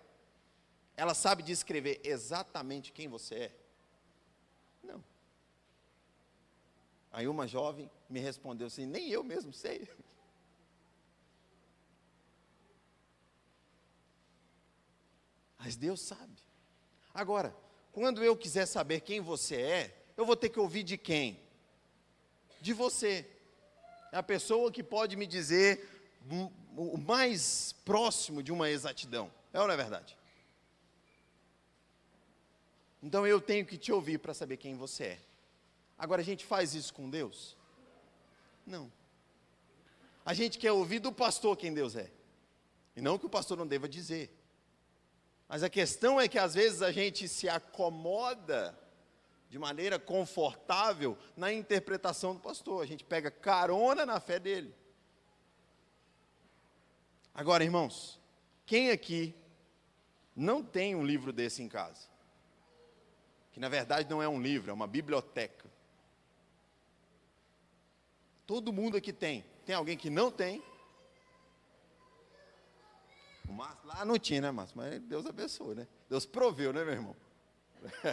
ela sabe descrever exatamente quem você é? Não. Aí uma jovem me respondeu assim, nem eu mesmo sei. Mas Deus sabe. Agora, quando eu quiser saber quem você é, eu vou ter que ouvir de quem? De você. É a pessoa que pode me dizer o mais próximo de uma exatidão. É ou não é verdade? Então eu tenho que te ouvir para saber quem você é. Agora a gente faz isso com Deus? Não. A gente quer ouvir do pastor quem Deus é. E não que o pastor não deva dizer. Mas a questão é que às vezes a gente se acomoda de maneira confortável na interpretação do pastor. A gente pega carona na fé dele. Agora, irmãos, quem aqui não tem um livro desse em casa? Que na verdade não é um livro, é uma biblioteca. Todo mundo aqui tem. Tem alguém que não tem? O Márcio lá não tinha, né, Márcio? Mas Deus abençoou, né? Deus proveu, né, meu irmão?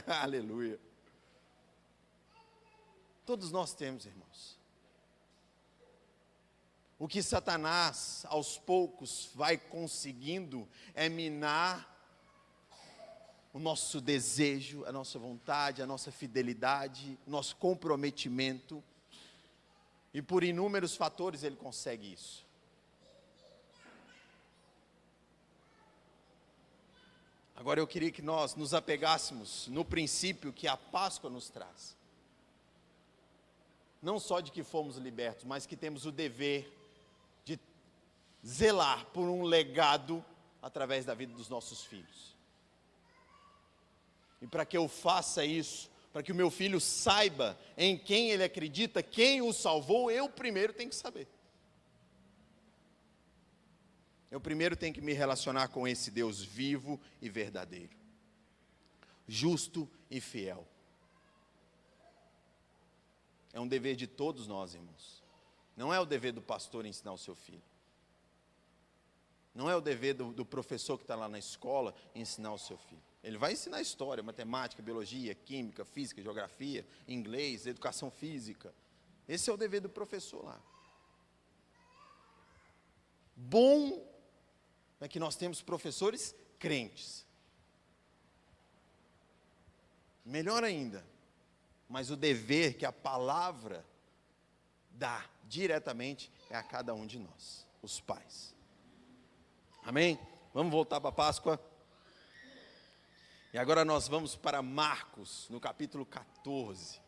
Aleluia. Todos nós temos, irmãos. O que Satanás, aos poucos, vai conseguindo é minar o nosso desejo, a nossa vontade, a nossa fidelidade, o nosso comprometimento. E por inúmeros fatores ele consegue isso. Agora eu queria que nós nos apegássemos no princípio que a Páscoa nos traz. Não só de que fomos libertos, mas que temos o dever de zelar por um legado através da vida dos nossos filhos. E para que eu faça isso, para que o meu filho saiba em quem ele acredita, quem o salvou, eu primeiro tenho que saber. Eu primeiro tenho que me relacionar com esse Deus vivo e verdadeiro, justo e fiel. É um dever de todos nós, irmãos. Não é o dever do pastor ensinar o seu filho. Não é o dever do professor que está lá na escola ensinar o seu filho. Ele vai ensinar história, matemática, biologia, química, física, geografia, inglês, educação física. Esse é o dever do professor lá. Bom é que nós temos professores crentes. Melhor ainda, mas o dever que a palavra dá diretamente é a cada um de nós, os pais. Amém? Vamos voltar para a Páscoa. E agora nós vamos para Marcos, no capítulo 14.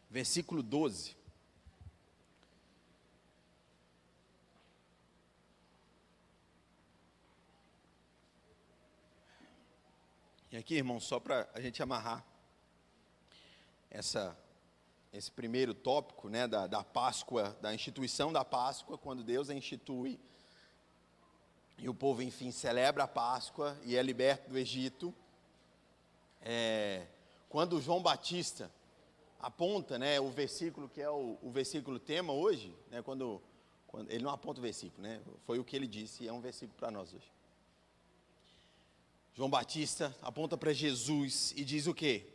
Versículo 12. E aqui, irmão, só para a gente amarrar esse primeiro tópico, né, da Páscoa, da instituição da Páscoa, quando Deus a institui, e o povo, enfim, celebra a Páscoa e é liberto do Egito. Quando João Batista aponta, né, o versículo que é o versículo tema hoje, né, quando ele não aponta o versículo, né, foi o que ele disse, e é um versículo para nós hoje. João Batista aponta para Jesus e diz o quê?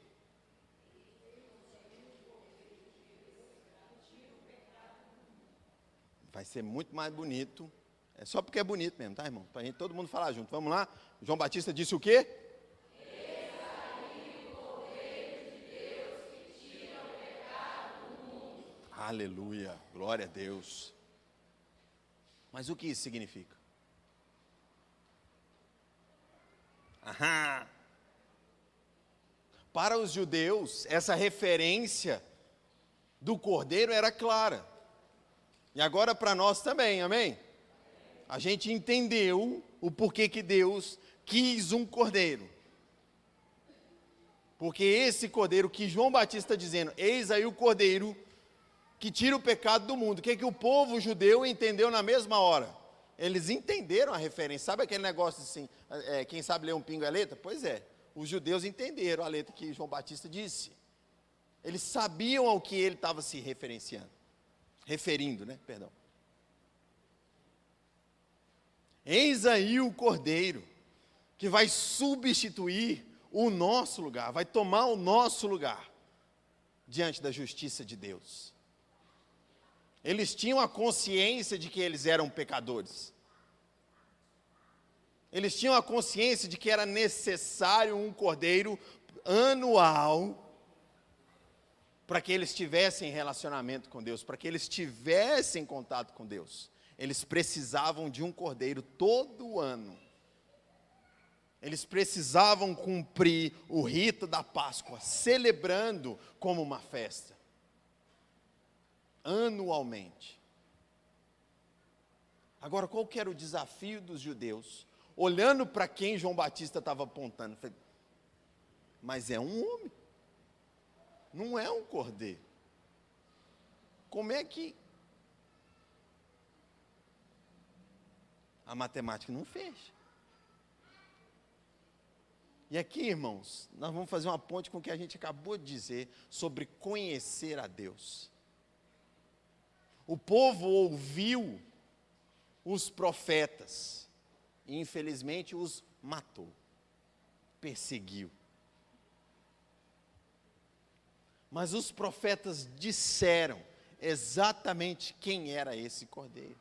Vai ser muito mais bonito, é só porque é bonito mesmo, tá, irmão? Para a gente todo mundo falar junto, vamos lá? João Batista disse o quê? Aleluia, glória a Deus. Mas o que isso significa? Para os judeus, essa referência do cordeiro era clara. E agora para nós também, amém? A gente entendeu o porquê que Deus quis um cordeiro. Porque esse cordeiro que João Batista está dizendo, eis aí o cordeiro que tira o pecado do mundo. O que o povo judeu entendeu na mesma hora? Eles entenderam a referência. Sabe aquele negócio assim, quem sabe ler um pingo é letra? Pois é, os judeus entenderam a letra que João Batista disse. Eles sabiam ao que ele estava se referindo, né? Perdão. Eis aí o cordeiro que vai substituir o nosso lugar, vai tomar o nosso lugar diante da justiça de Deus. Eles tinham a consciência de que eles eram pecadores. Eles tinham a consciência de que era necessário um cordeiro anual para que eles tivessem relacionamento com Deus, para que eles tivessem contato com Deus. Eles precisavam de um cordeiro todo ano. Eles precisavam cumprir o rito da Páscoa, celebrando como uma festa, anualmente. Agora, qual que era o desafio dos judeus? Olhando para quem João Batista estava apontando, falei, mas é um homem, não é um cordeiro. Como é que a matemática não fecha? E aqui, irmãos, nós vamos fazer uma ponte com o que a gente acabou de dizer sobre conhecer a Deus. O povo ouviu os profetas e, infelizmente, os matou, perseguiu. Mas os profetas disseram exatamente quem era esse cordeiro.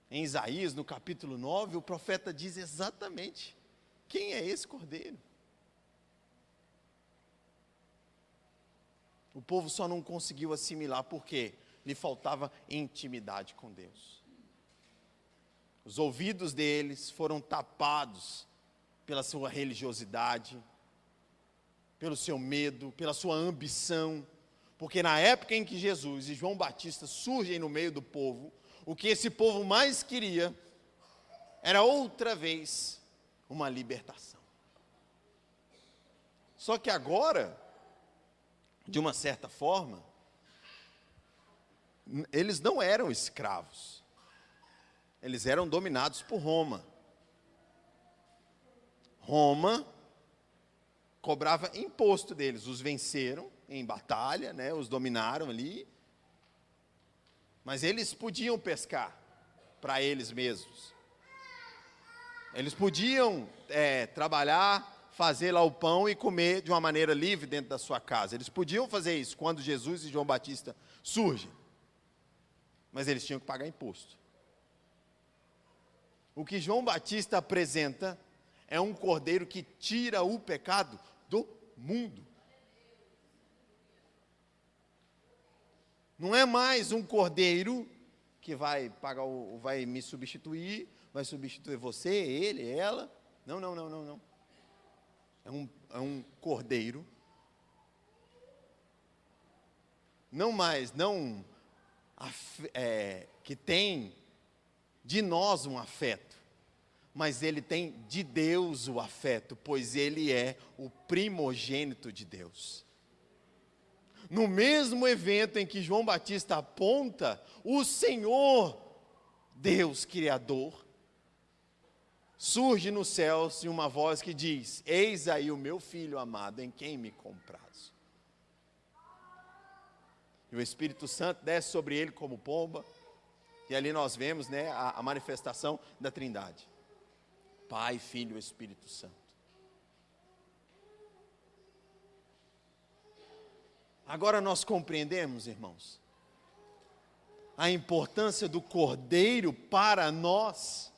Em Isaías, no capítulo 9, o profeta diz exatamente quem é esse cordeiro. O povo só não conseguiu assimilar porque lhe faltava intimidade com Deus. Os ouvidos deles foram tapados pela sua religiosidade, pelo seu medo, pela sua ambição, porque na época em que Jesus e João Batista surgem no meio do povo, o que esse povo mais queria era outra vez uma libertação. Só que agora, de uma certa forma, eles não eram escravos, eles eram dominados por Roma. Roma cobrava imposto deles, os venceram em batalha, né, os dominaram ali, mas eles podiam pescar para eles mesmos. Eles podiam trabalhar, fazer lá o pão e comer de uma maneira livre dentro da sua casa. Eles podiam fazer isso quando Jesus e João Batista surgem. Mas eles tinham que pagar imposto. O que João Batista apresenta é um cordeiro que tira o pecado do mundo. Não é mais um cordeiro que vai vai me substituir, vai substituir você, ele, ela. Não. É um cordeiro. Que tem de nós um afeto, mas ele tem de Deus o afeto, pois ele é o primogênito de Deus. No mesmo evento em que João Batista aponta, o Senhor, Deus Criador, surge nos céus e uma voz que diz: eis aí o meu filho amado, em quem me comprazo. E o Espírito Santo desce sobre ele como pomba, e ali nós vemos, né, a manifestação da Trindade. Pai, Filho e Espírito Santo. Agora nós compreendemos, irmãos, a importância do Cordeiro para nós.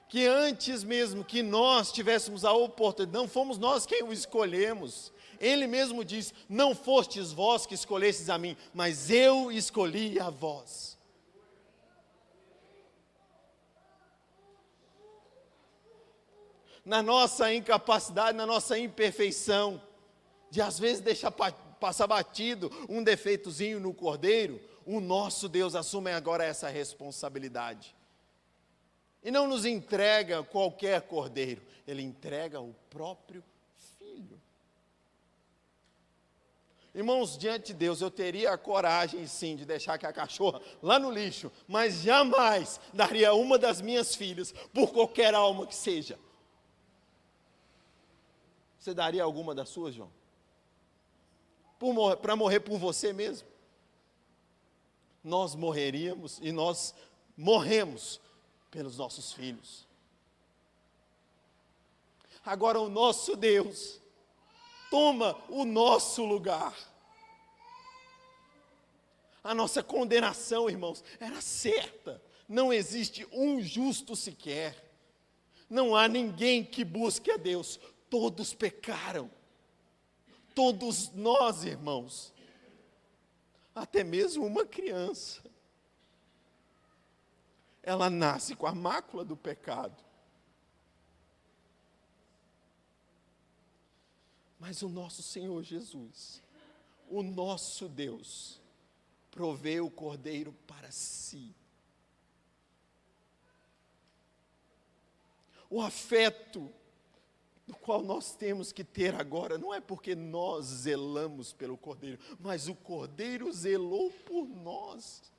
Que antes mesmo que nós tivéssemos a oportunidade, não fomos nós quem o escolhemos. Ele mesmo diz: não fostes vós que escolhestes a mim, mas eu escolhi a vós. na nossa incapacidade, na nossa imperfeição, de às vezes deixar passar batido um defeitozinho no cordeiro, o nosso Deus assume agora essa responsabilidade. E não nos entrega qualquer cordeiro, Ele entrega o próprio Filho. Irmãos, diante de Deus, eu teria a coragem sim de deixar que a cachorra lá no lixo, mas jamais daria uma das minhas filhas por qualquer alma que seja. Você daria alguma das suas, João? Para morrer por você mesmo? Nós morreríamos e nós morremos pelos nossos filhos. Agora o nosso Deus toma o nosso lugar. A nossa condenação, irmãos, era certa. Não existe um justo sequer. Não há ninguém que busque a Deus. Todos pecaram. Todos nós, irmãos. Até mesmo uma criança. Ela nasce com a mácula do pecado. Mas o nosso Senhor Jesus, o nosso Deus, provê o cordeiro para si. O afeto do qual nós temos que ter agora, não é porque nós zelamos pelo cordeiro, mas o cordeiro zelou por nós.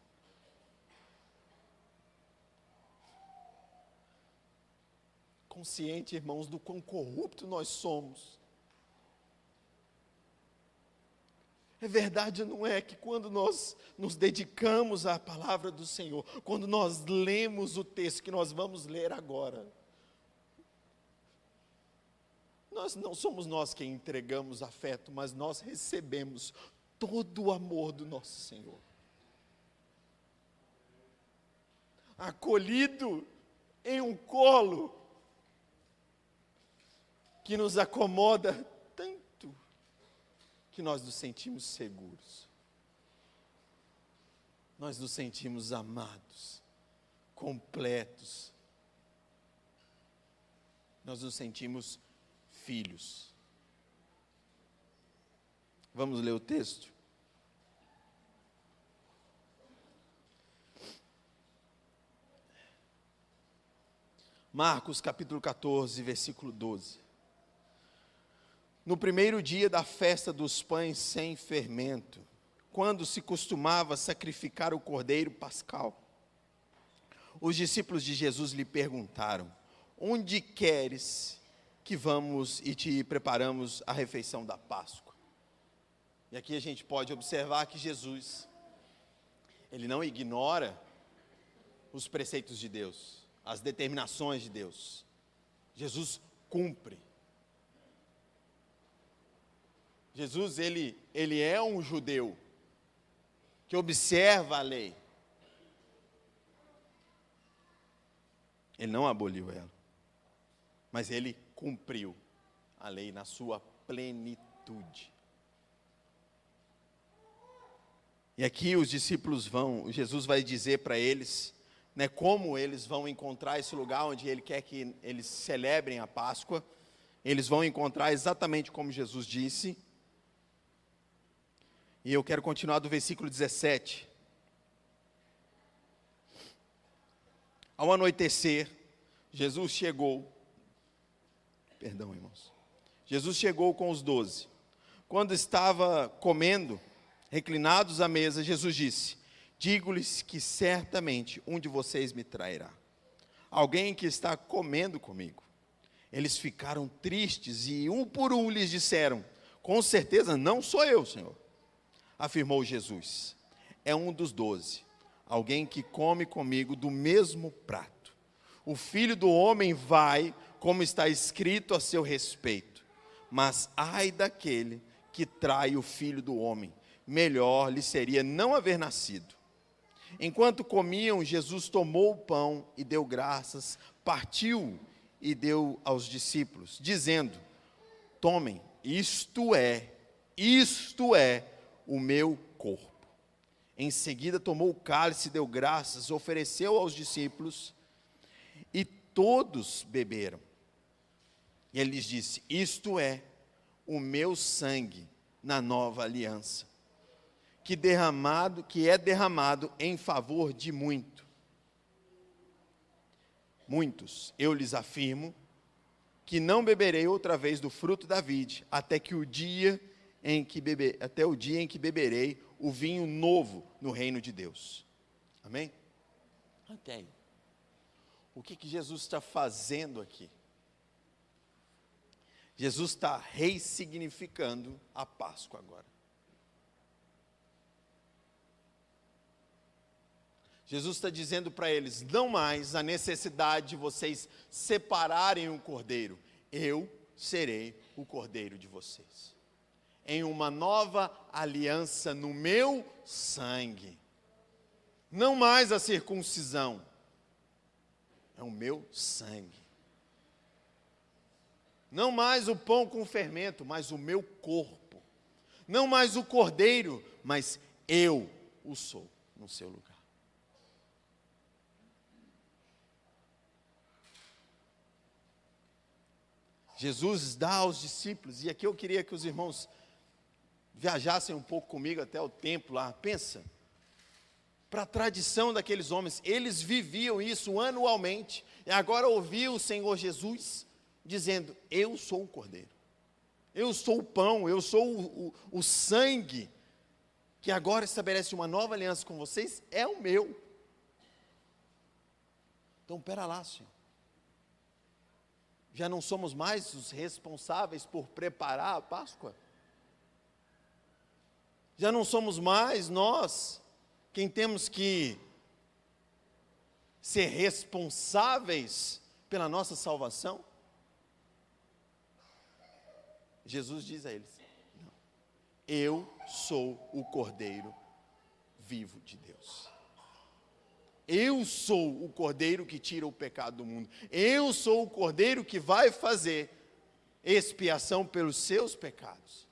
Consciente, irmãos, do quão corrupto nós somos. É verdade, não é, que quando nós nos dedicamos à palavra do Senhor, quando nós lemos o texto que nós vamos ler agora, não somos nós quem entregamos afeto, mas nós recebemos todo o amor do nosso Senhor. Acolhido em um colo que nos acomoda tanto que nós nos sentimos seguros. Nós nos sentimos amados, completos. Nós nos sentimos filhos. Vamos ler o texto? Marcos capítulo 14, versículo 12. No primeiro dia da festa dos pães sem fermento, quando se costumava sacrificar o cordeiro pascal, os discípulos de Jesus lhe perguntaram: onde queres que vamos e te preparamos a refeição da Páscoa? E aqui a gente pode observar que Jesus, Ele não ignora os preceitos de Deus, as determinações de Deus. Jesus cumpre. Jesus, ele é um judeu que observa a lei. Ele não aboliu ela, mas ele cumpriu a lei na sua plenitude. E aqui os discípulos Jesus vai dizer para eles, como eles vão encontrar esse lugar onde Ele quer que eles celebrem a Páscoa. Eles vão encontrar exatamente como Jesus disse. E eu quero continuar do versículo 17. Ao anoitecer, Jesus chegou com os 12. Quando estava comendo, reclinados à mesa, Jesus disse: digo-lhes que certamente um de vocês me trairá. Alguém que está comendo comigo. Eles ficaram tristes e um por um lhes disseram: com certeza não sou eu, Senhor. Afirmou Jesus: é um dos 12, alguém que come comigo do mesmo prato. O Filho do Homem vai, como está escrito a seu respeito, mas ai daquele que trai o Filho do Homem, melhor lhe seria não haver nascido. Enquanto comiam, Jesus tomou o pão e deu graças, partiu e deu aos discípulos, dizendo: tomem, isto é o meu corpo. Em seguida tomou o cálice, deu graças, ofereceu aos discípulos e todos beberam. E ele lhes disse: isto é o meu sangue na nova aliança, que é derramado em favor de muitos. Eu lhes afirmo que não beberei outra vez do fruto da vide, até o dia em que beberei o vinho novo no reino de Deus. Amém? Até aí. O que Jesus está fazendo aqui? Jesus está ressignificando a Páscoa agora. Jesus está dizendo para eles: não mais a necessidade de vocês separarem o cordeiro. Eu serei o cordeiro de vocês. Em uma nova aliança no meu sangue. Não mais a circuncisão. É o meu sangue. Não mais o pão com fermento, mas o meu corpo. Não mais o cordeiro, mas eu o sou no seu lugar. Jesus dá aos discípulos, e aqui eu queria que os irmãos viajassem um pouco comigo até o templo lá. Pensa, para a tradição daqueles homens, eles viviam isso anualmente, e agora ouvir o Senhor Jesus dizendo: eu sou o cordeiro, eu sou o pão, eu sou o sangue, que agora estabelece uma nova aliança com vocês, é o meu. Então, pera lá, Senhor. Já não somos mais os responsáveis por preparar a Páscoa? Já não somos mais nós quem temos que ser responsáveis pela nossa salvação? Jesus diz a eles: não, eu sou o Cordeiro vivo de Deus. Eu sou o Cordeiro que tira o pecado do mundo. Eu sou o Cordeiro que vai fazer expiação pelos seus pecados.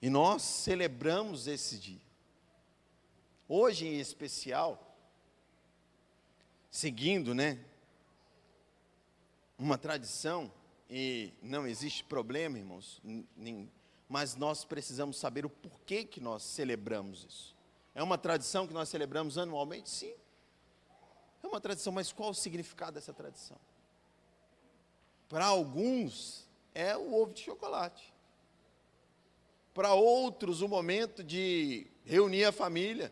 E nós celebramos esse dia. Hoje em especial, seguindo, uma tradição, e não existe problema, irmãos, mas nós precisamos saber o porquê que nós celebramos isso. É uma tradição que nós celebramos anualmente? Sim. É uma tradição, mas qual o significado dessa tradição? Para alguns, é o ovo de chocolate. Para outros, o momento de reunir a família.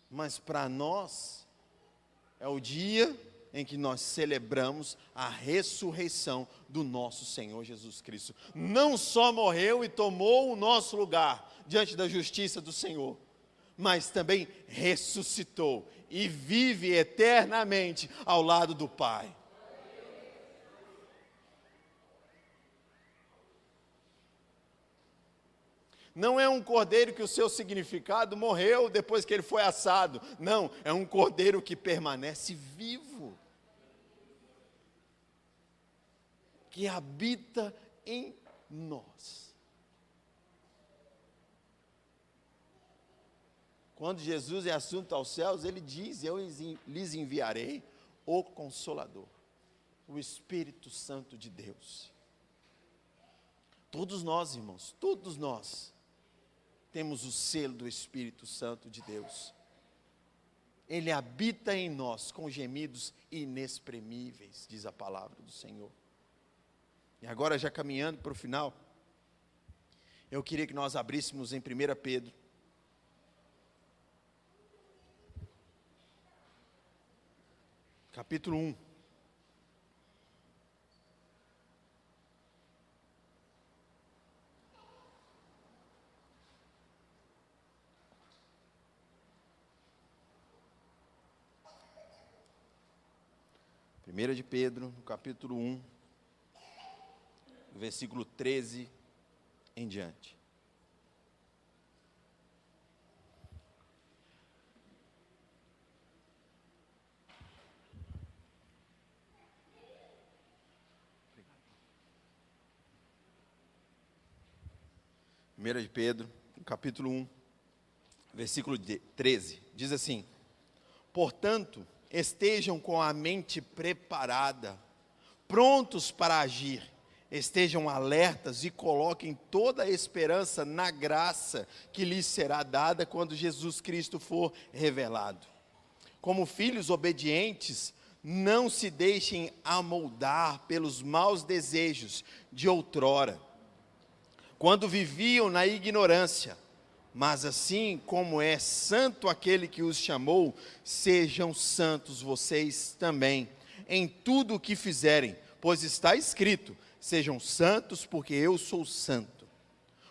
Mas para nós, é o dia em que nós celebramos a ressurreição do nosso Senhor Jesus Cristo. Não só morreu e tomou o nosso lugar diante da justiça do Senhor, mas também ressuscitou e vive eternamente ao lado do Pai. Não é um cordeiro que o seu significado morreu depois que ele foi assado. Não, é um cordeiro que permanece vivo. Que habita em nós. Quando Jesus é assunto aos céus, ele diz: eu lhes enviarei o Consolador, o Espírito Santo de Deus. Todos nós, irmãos, todos nós temos o selo do Espírito Santo de Deus. Ele habita em nós com gemidos inexprimíveis, diz a palavra do Senhor. E agora, já caminhando para o final, eu queria que nós abríssemos em 1 Pedro. Capítulo 1. Primeira de Pedro, no capítulo 1, versículo 13 em diante. Primeira de Pedro, no capítulo 1, versículo 13, diz assim: portanto, estejam com a mente preparada, prontos para agir, estejam alertas e coloquem toda a esperança na graça que lhes será dada quando Jesus Cristo for revelado. Como filhos obedientes, não se deixem amoldar pelos maus desejos de outrora, quando viviam na ignorância. Mas assim como é santo aquele que os chamou, sejam santos vocês também, em tudo o que fizerem, pois está escrito: sejam santos, porque eu sou santo.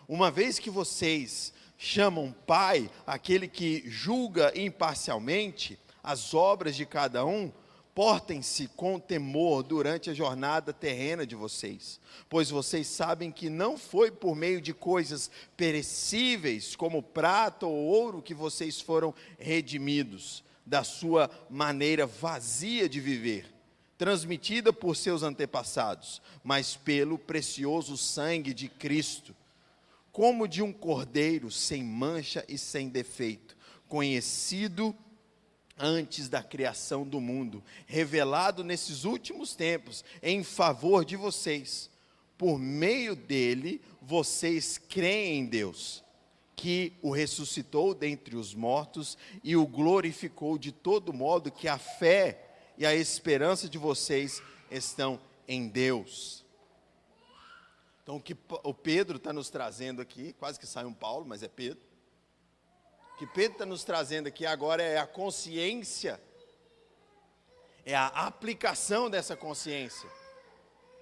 Uma vez que vocês chamam Pai aquele que julga imparcialmente as obras de cada um, portem-se com temor durante a jornada terrena de vocês, pois vocês sabem que não foi por meio de coisas perecíveis, como prata ou ouro, que vocês foram redimidos da sua maneira vazia de viver, transmitida por seus antepassados, mas pelo precioso sangue de Cristo, como de um cordeiro sem mancha e sem defeito, conhecido antes da criação do mundo, revelado nesses últimos tempos em favor de vocês. Por meio dele, vocês creem em Deus, que o ressuscitou dentre os mortos e o glorificou, de todo modo que a fé e a esperança de vocês estão em Deus. Então, o que o Pedro está nos trazendo aqui, quase que sai um Paulo, mas é Pedro. O que Pedro está nos trazendo aqui agora é a consciência, é a aplicação dessa consciência,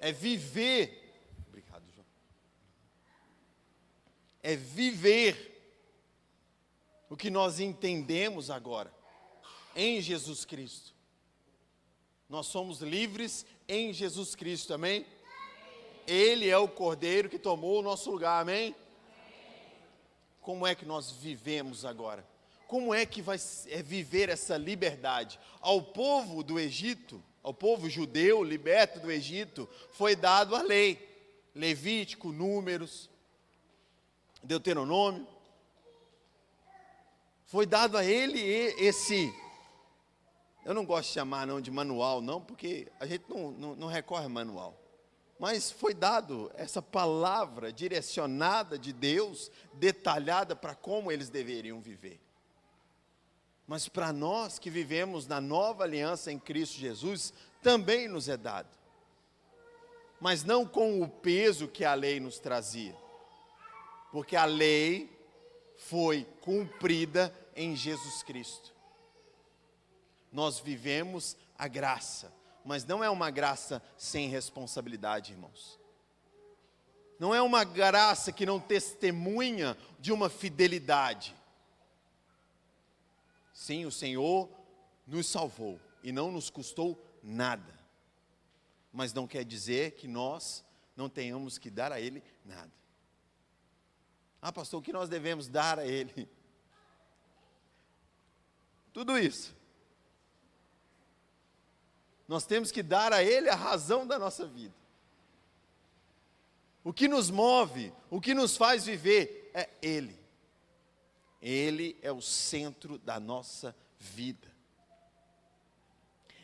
é viver, obrigado, João, é viver o que nós entendemos agora, em Jesus Cristo. Nós somos livres em Jesus Cristo, amém? Ele é o Cordeiro que tomou o nosso lugar, amém? Como é que nós vivemos agora? Como é que vai viver essa liberdade? Ao povo do Egito, ao povo judeu liberto do Egito, foi dado a lei. Levítico, Números, Deuteronômio. Foi dado a ele esse... Eu não gosto de chamar não de manual, não, porque a gente não recorre a manual. Mas foi dado essa palavra direcionada de Deus, detalhada para como eles deveriam viver. Mas para nós que vivemos na nova aliança em Cristo Jesus, também nos é dado. Mas não com o peso que a lei nos trazia. Porque a lei foi cumprida em Jesus Cristo. Nós vivemos a graça. Mas não é uma graça sem responsabilidade, irmãos. Não é uma graça que não testemunha de uma fidelidade. Sim, o Senhor nos salvou e não nos custou nada. Mas não quer dizer que nós não tenhamos que dar a Ele nada. Ah, pastor, o que nós devemos dar a Ele? Tudo isso. Nós temos que dar a Ele a razão da nossa vida. O que nos move, o que nos faz viver é Ele. Ele é o centro da nossa vida.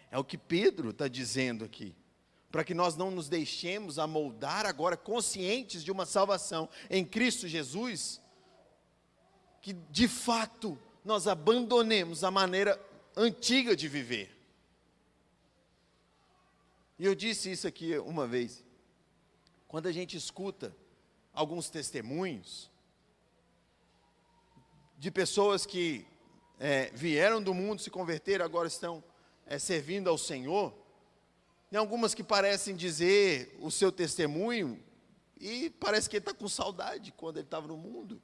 É o que Pedro está dizendo aqui. Para que nós não nos deixemos amoldar agora, conscientes de uma salvação em Cristo Jesus, que de fato nós abandonemos a maneira antiga de viver. E eu disse isso aqui uma vez, quando a gente escuta alguns testemunhos de pessoas que vieram do mundo, se converteram, agora estão servindo ao Senhor, tem algumas que parecem dizer o seu testemunho, e parece que ele está com saudade quando ele estava no mundo.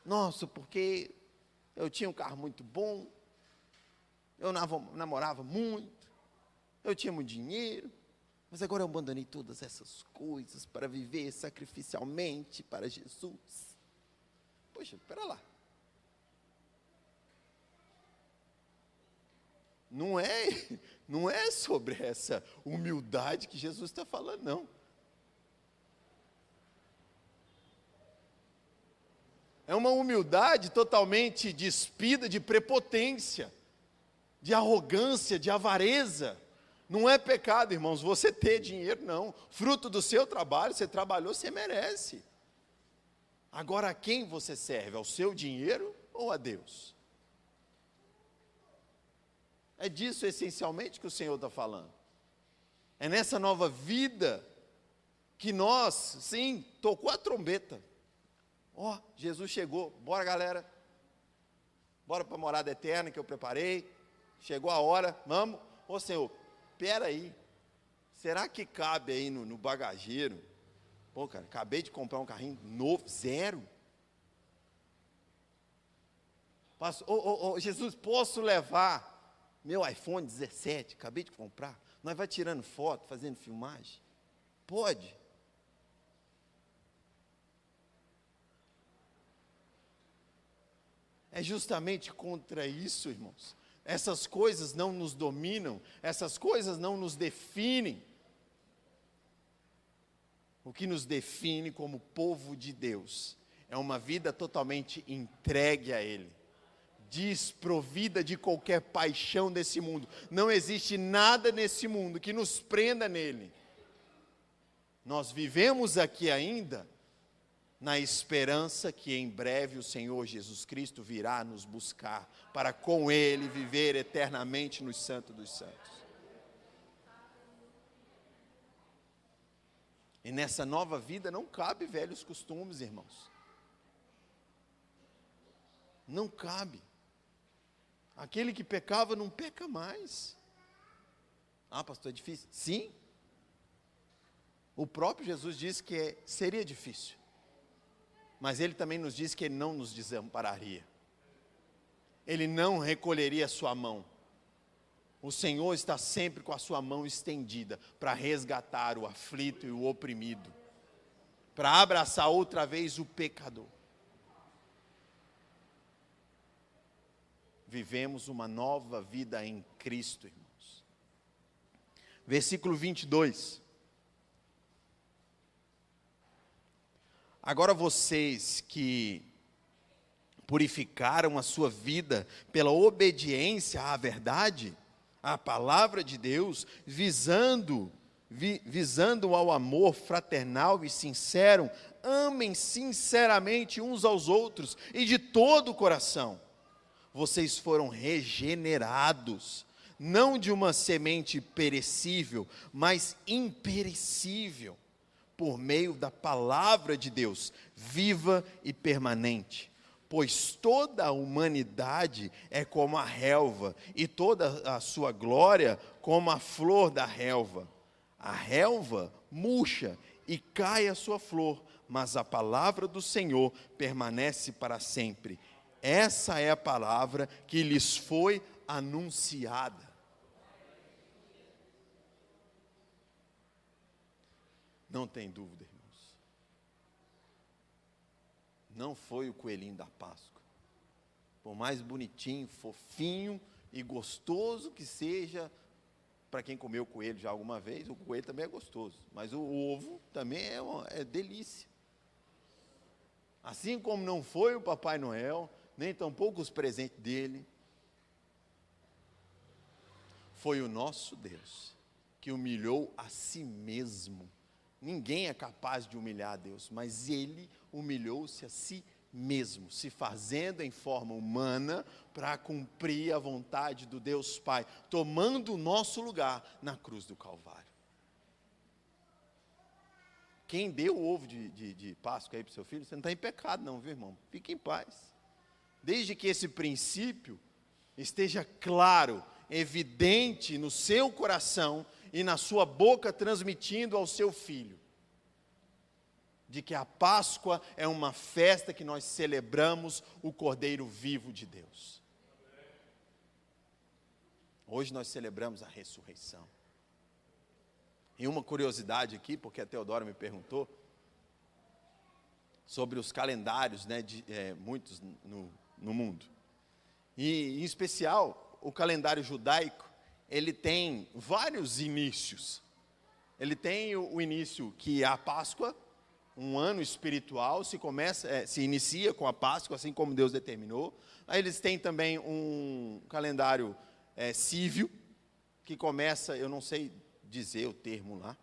Nossa, porque eu tinha um carro muito bom, eu namorava muito, eu tinha muito dinheiro, mas agora eu abandonei todas essas coisas para viver sacrificialmente para Jesus. Poxa, espera lá. Não é sobre essa humildade que Jesus está falando, não. É uma humildade totalmente despida de prepotência, de arrogância, de avareza. Não é pecado, irmãos, você ter dinheiro, não. Fruto do seu trabalho, você trabalhou, você merece. Agora, a quem você serve? Ao seu dinheiro ou a Deus? É disso essencialmente que o Senhor está falando. É nessa nova vida que nós, sim, tocou a trombeta. Ó, Jesus chegou, bora galera, bora para a morada eterna que eu preparei, chegou a hora, vamos. Ô Senhor, espera aí, será que cabe aí no bagageiro? Pô cara, acabei de comprar um carrinho novo, zero. Jesus, posso levar meu iPhone 17, acabei de comprar, nós vai tirando foto, fazendo filmagem? Pode? É justamente contra isso, irmãos. Essas coisas não nos dominam, essas coisas não nos definem. O que nos define como povo de Deus é uma vida totalmente entregue a Ele, desprovida de qualquer paixão desse mundo. Não existe nada nesse mundo que nos prenda nele. Nós vivemos aqui ainda na esperança que em breve o Senhor Jesus Cristo virá nos buscar, para com Ele viver eternamente nos santos dos santos. E nessa nova vida não cabe velhos costumes, irmãos. Não cabe. Aquele que pecava não peca mais. Ah, pastor, é difícil? Sim. O próprio Jesus disse que seria difícil. Mas Ele também nos diz que Ele não nos desampararia. Ele não recolheria a sua mão. O Senhor está sempre com a sua mão estendida para resgatar o aflito e o oprimido, para abraçar outra vez o pecador. Vivemos uma nova vida em Cristo, irmãos. Versículo 22. Agora vocês que purificaram a sua vida pela obediência à verdade, à palavra de Deus, visando ao amor fraternal e sincero, amem sinceramente uns aos outros e de todo o coração. Vocês foram regenerados, não de uma semente perecível, mas imperecível, por meio da palavra de Deus, viva e permanente. Pois toda a humanidade é como a relva, e toda a sua glória como a flor da relva. A relva murcha e cai a sua flor, mas a palavra do Senhor permanece para sempre. Essa é a palavra que lhes foi anunciada. Não tem dúvida, irmãos. Não foi o coelhinho da Páscoa. Por mais bonitinho, fofinho e gostoso que seja, para quem comeu coelho já alguma vez, o coelho também é gostoso. Mas o ovo também é delícia. Assim como não foi o Papai Noel, nem tampouco os presentes dele, foi o nosso Deus que humilhou a si mesmo. Ninguém é capaz de humilhar a Deus, mas Ele humilhou-se a si mesmo, se fazendo em forma humana para cumprir a vontade do Deus Pai, tomando o nosso lugar na cruz do Calvário. Quem deu o ovo de Páscoa aí para o seu filho, você não está em pecado não, viu irmão? Fique em paz. Desde que esse princípio esteja claro, evidente no seu coração e na sua boca, transmitindo ao seu filho, de que a Páscoa é uma festa que nós celebramos o Cordeiro vivo de Deus. Hoje nós celebramos a ressurreição. E uma curiosidade aqui, porque a Teodora me perguntou, sobre os calendários, né, muitos no mundo. E, em especial, o calendário judaico, ele tem vários inícios. Ele tem o início que é a Páscoa, um ano espiritual, se inicia com a Páscoa, assim como Deus determinou. Aí eles têm também um calendário cívio, que começa, eu não sei dizer o termo lá,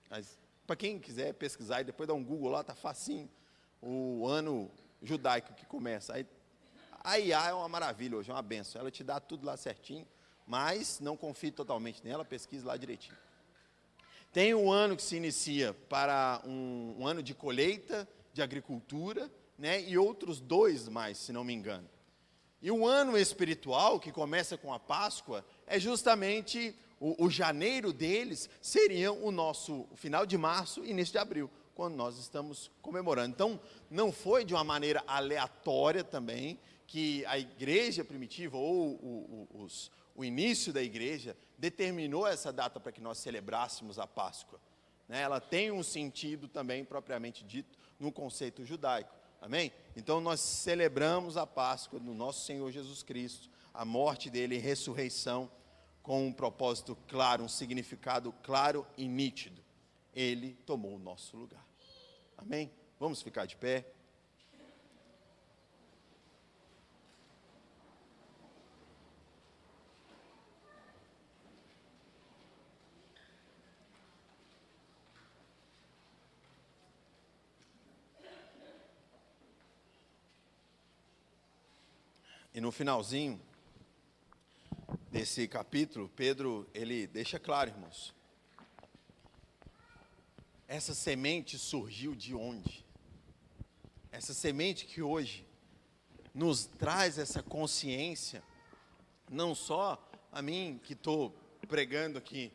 mas para quem quiser pesquisar e depois dar um Google lá, está facinho, o ano judaico que começa. Aí, a IA é uma maravilha hoje, é uma benção, ela te dá tudo lá certinho, mas não confie totalmente nela, pesquise lá direitinho. Tem um ano que se inicia para um ano de colheita, de agricultura, né, e outros 2 mais, se não me engano. E o ano espiritual, que começa com a Páscoa, é justamente o janeiro deles, seria o final de março e início de abril, quando nós estamos comemorando. Então, não foi de uma maneira aleatória também, que a igreja primitiva, ou o início da igreja, determinou essa data para que nós celebrássemos a Páscoa. Né? Ela tem um sentido também, propriamente dito, no conceito judaico. Amém? Então nós celebramos a Páscoa do nosso Senhor Jesus Cristo, a morte dele e ressurreição, com um propósito claro, um significado claro e nítido. Ele tomou o nosso lugar. Amém? Vamos ficar de pé. E no finalzinho desse capítulo, Pedro, ele deixa claro, irmãos, essa semente surgiu de onde? Essa semente que hoje nos traz essa consciência, não só a mim que estou pregando aqui,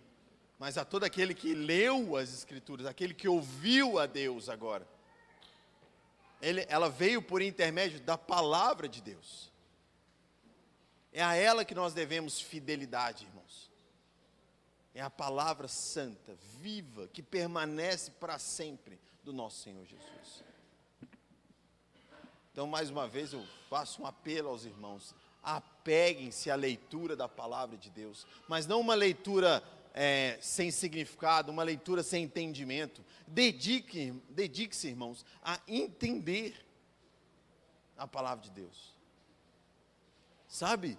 mas a todo aquele que leu as Escrituras, aquele que ouviu a Deus agora. Ela veio por intermédio da palavra de Deus. É a ela que nós devemos fidelidade, irmãos. É a palavra santa, viva, que permanece para sempre do nosso Senhor Jesus. Então, mais uma vez, eu faço um apelo aos irmãos. Apeguem-se à leitura da palavra de Deus. Mas não uma leitura sem significado, uma leitura sem entendimento. Dedique-se, irmãos, a entender a palavra de Deus. Sabe?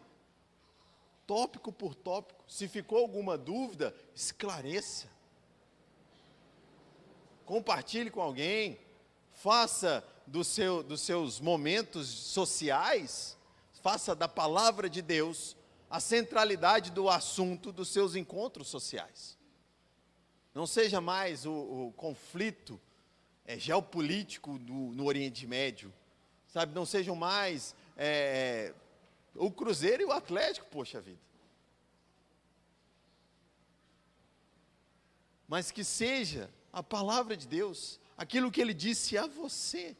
Tópico por tópico. Se ficou alguma dúvida, esclareça. Compartilhe com alguém. Faça dos seus momentos sociais, faça da palavra de Deus a centralidade do assunto dos seus encontros sociais. Não seja mais o conflito geopolítico no Oriente Médio. Sabe? Não sejam mais o Cruzeiro e o Atlético, poxa vida. Mas que seja a palavra de Deus, aquilo que Ele disse a você.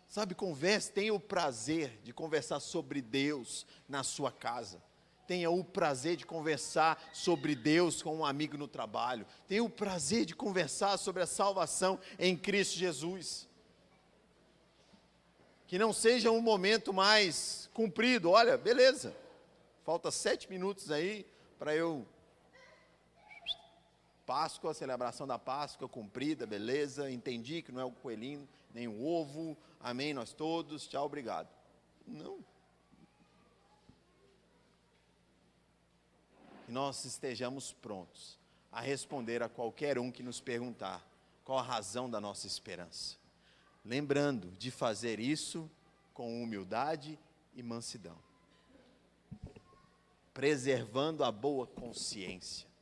Sabe, converse, tenha o prazer de conversar sobre Deus na sua casa. Tenha o prazer de conversar sobre Deus com um amigo no trabalho. Tenha o prazer de conversar sobre a salvação em Cristo Jesus. Que não seja um momento mais cumprido. Olha, beleza, falta 7 minutos aí para eu... Páscoa, celebração da Páscoa cumprida, beleza, entendi que não é o coelhinho, nem o ovo, amém, nós todos, tchau, obrigado. Não. Que nós estejamos prontos a responder a qualquer um que nos perguntar qual a razão da nossa esperança. Lembrando de fazer isso com humildade e mansidão. Preservando a boa consciência.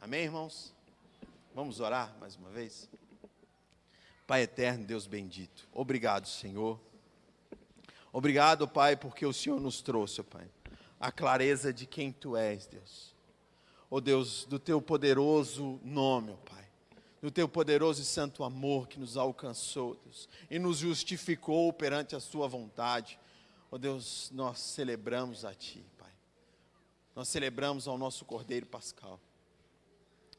Amém, irmãos? Vamos orar mais uma vez? Pai eterno, Deus bendito, obrigado, Senhor. Obrigado, Pai, porque o Senhor nos trouxe, Pai, a clareza de quem Tu és, Deus. Ó Deus, do Teu poderoso nome, ó Pai, do Teu poderoso e santo amor que nos alcançou, Deus, e nos justificou perante a Sua vontade. Ó Deus, nós celebramos a Ti, Pai. Nós celebramos ao nosso Cordeiro Pascal.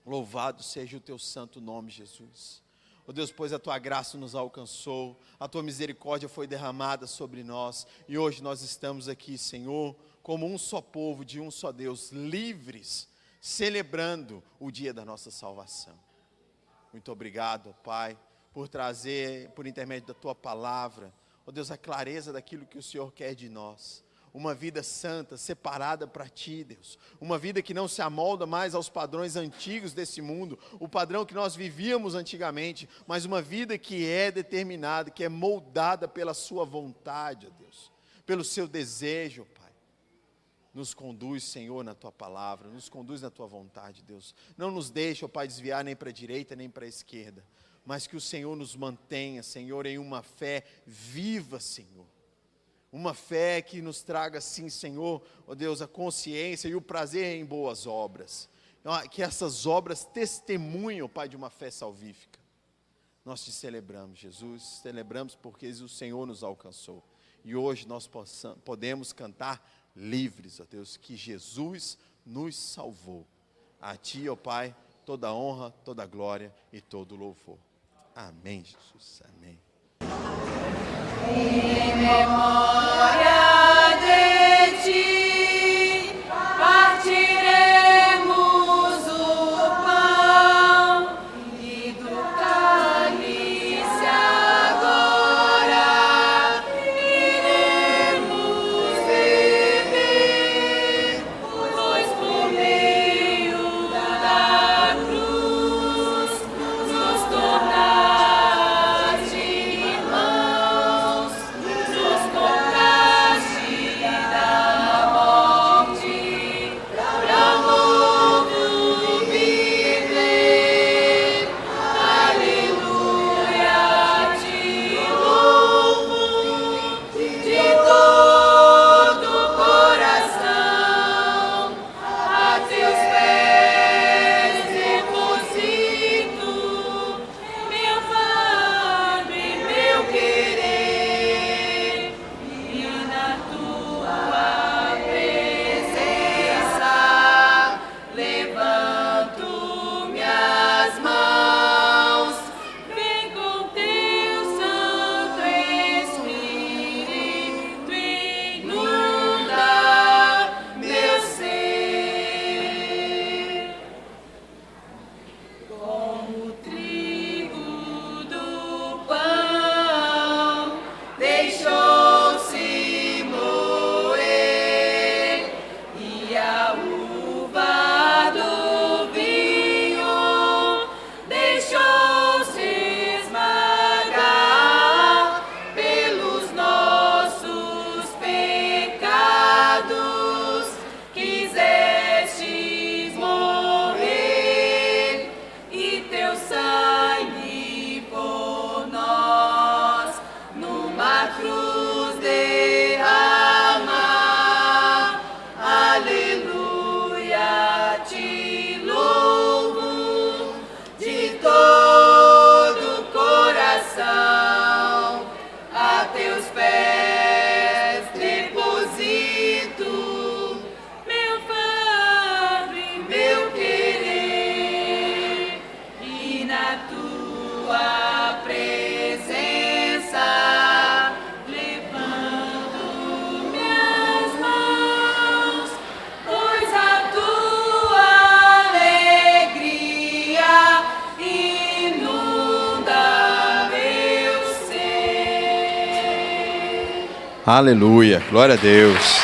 Louvado seja o Teu santo nome, Jesus. Ó Deus, pois a Tua graça nos alcançou, a Tua misericórdia foi derramada sobre nós, e hoje nós estamos aqui, Senhor, como um só povo, de um só Deus, livres, celebrando o dia da nossa salvação. Muito obrigado, Pai, por trazer, por intermédio da Tua palavra, ó Deus, a clareza daquilo que o Senhor quer de nós. Uma vida santa, separada para Ti, Deus. Uma vida que não se amolda mais aos padrões antigos desse mundo, o padrão que nós vivíamos antigamente, mas uma vida que é determinada, que é moldada pela Sua vontade, ó Deus, pelo Seu desejo, Pai. Nos conduz, Senhor, na Tua palavra, nos conduz na Tua vontade, Deus. Não nos deixa, ó Pai, desviar nem para a direita nem para a esquerda, mas que o Senhor nos mantenha, Senhor, em uma fé viva, Senhor. Uma fé que nos traga, sim, Senhor, ó Deus, a consciência e o prazer em boas obras. Que essas obras testemunham, Pai, de uma fé salvífica. Nós te celebramos, Jesus, celebramos porque o Senhor nos alcançou. E hoje nós podemos cantar livres, ó Deus, que Jesus nos salvou. A Ti, ó Pai, toda a honra, toda a glória e todo o louvor. Amém, Jesus, amém. Em memória de Ti, partiremos o pão e do cálice agora iremos beber, pois por meio da cruz nos tornaste irmãos. Nos compraste da morte pra novo viver. Aleluia, te louvo de todo o coração. A teus pés deposito meu fardo e meu querer, e na Tua presença levanto minhas mãos. Vem com Teu Santo Espírito, inunda meu ser. Como o trigo do pão deixou-se moer, e a uva do vinho deixou-se esmagar pelos nossos pecados. Quisestes morrer e Teu sangue por nós numa cruz derramar. Aleluia, te louvo de todo o coração. A Teus pés deposito meu fardo e meu querer, e na Tua presença levanto minhas mãos, pois a Tua alegria inunda meu ser. Aleluia, glória a Deus.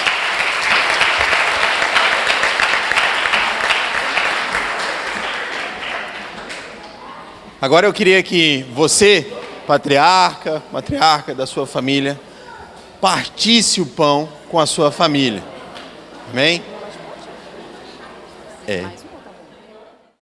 Agora eu queria que você, matriarca da sua família, partisse o pão com a sua família. Amém? É.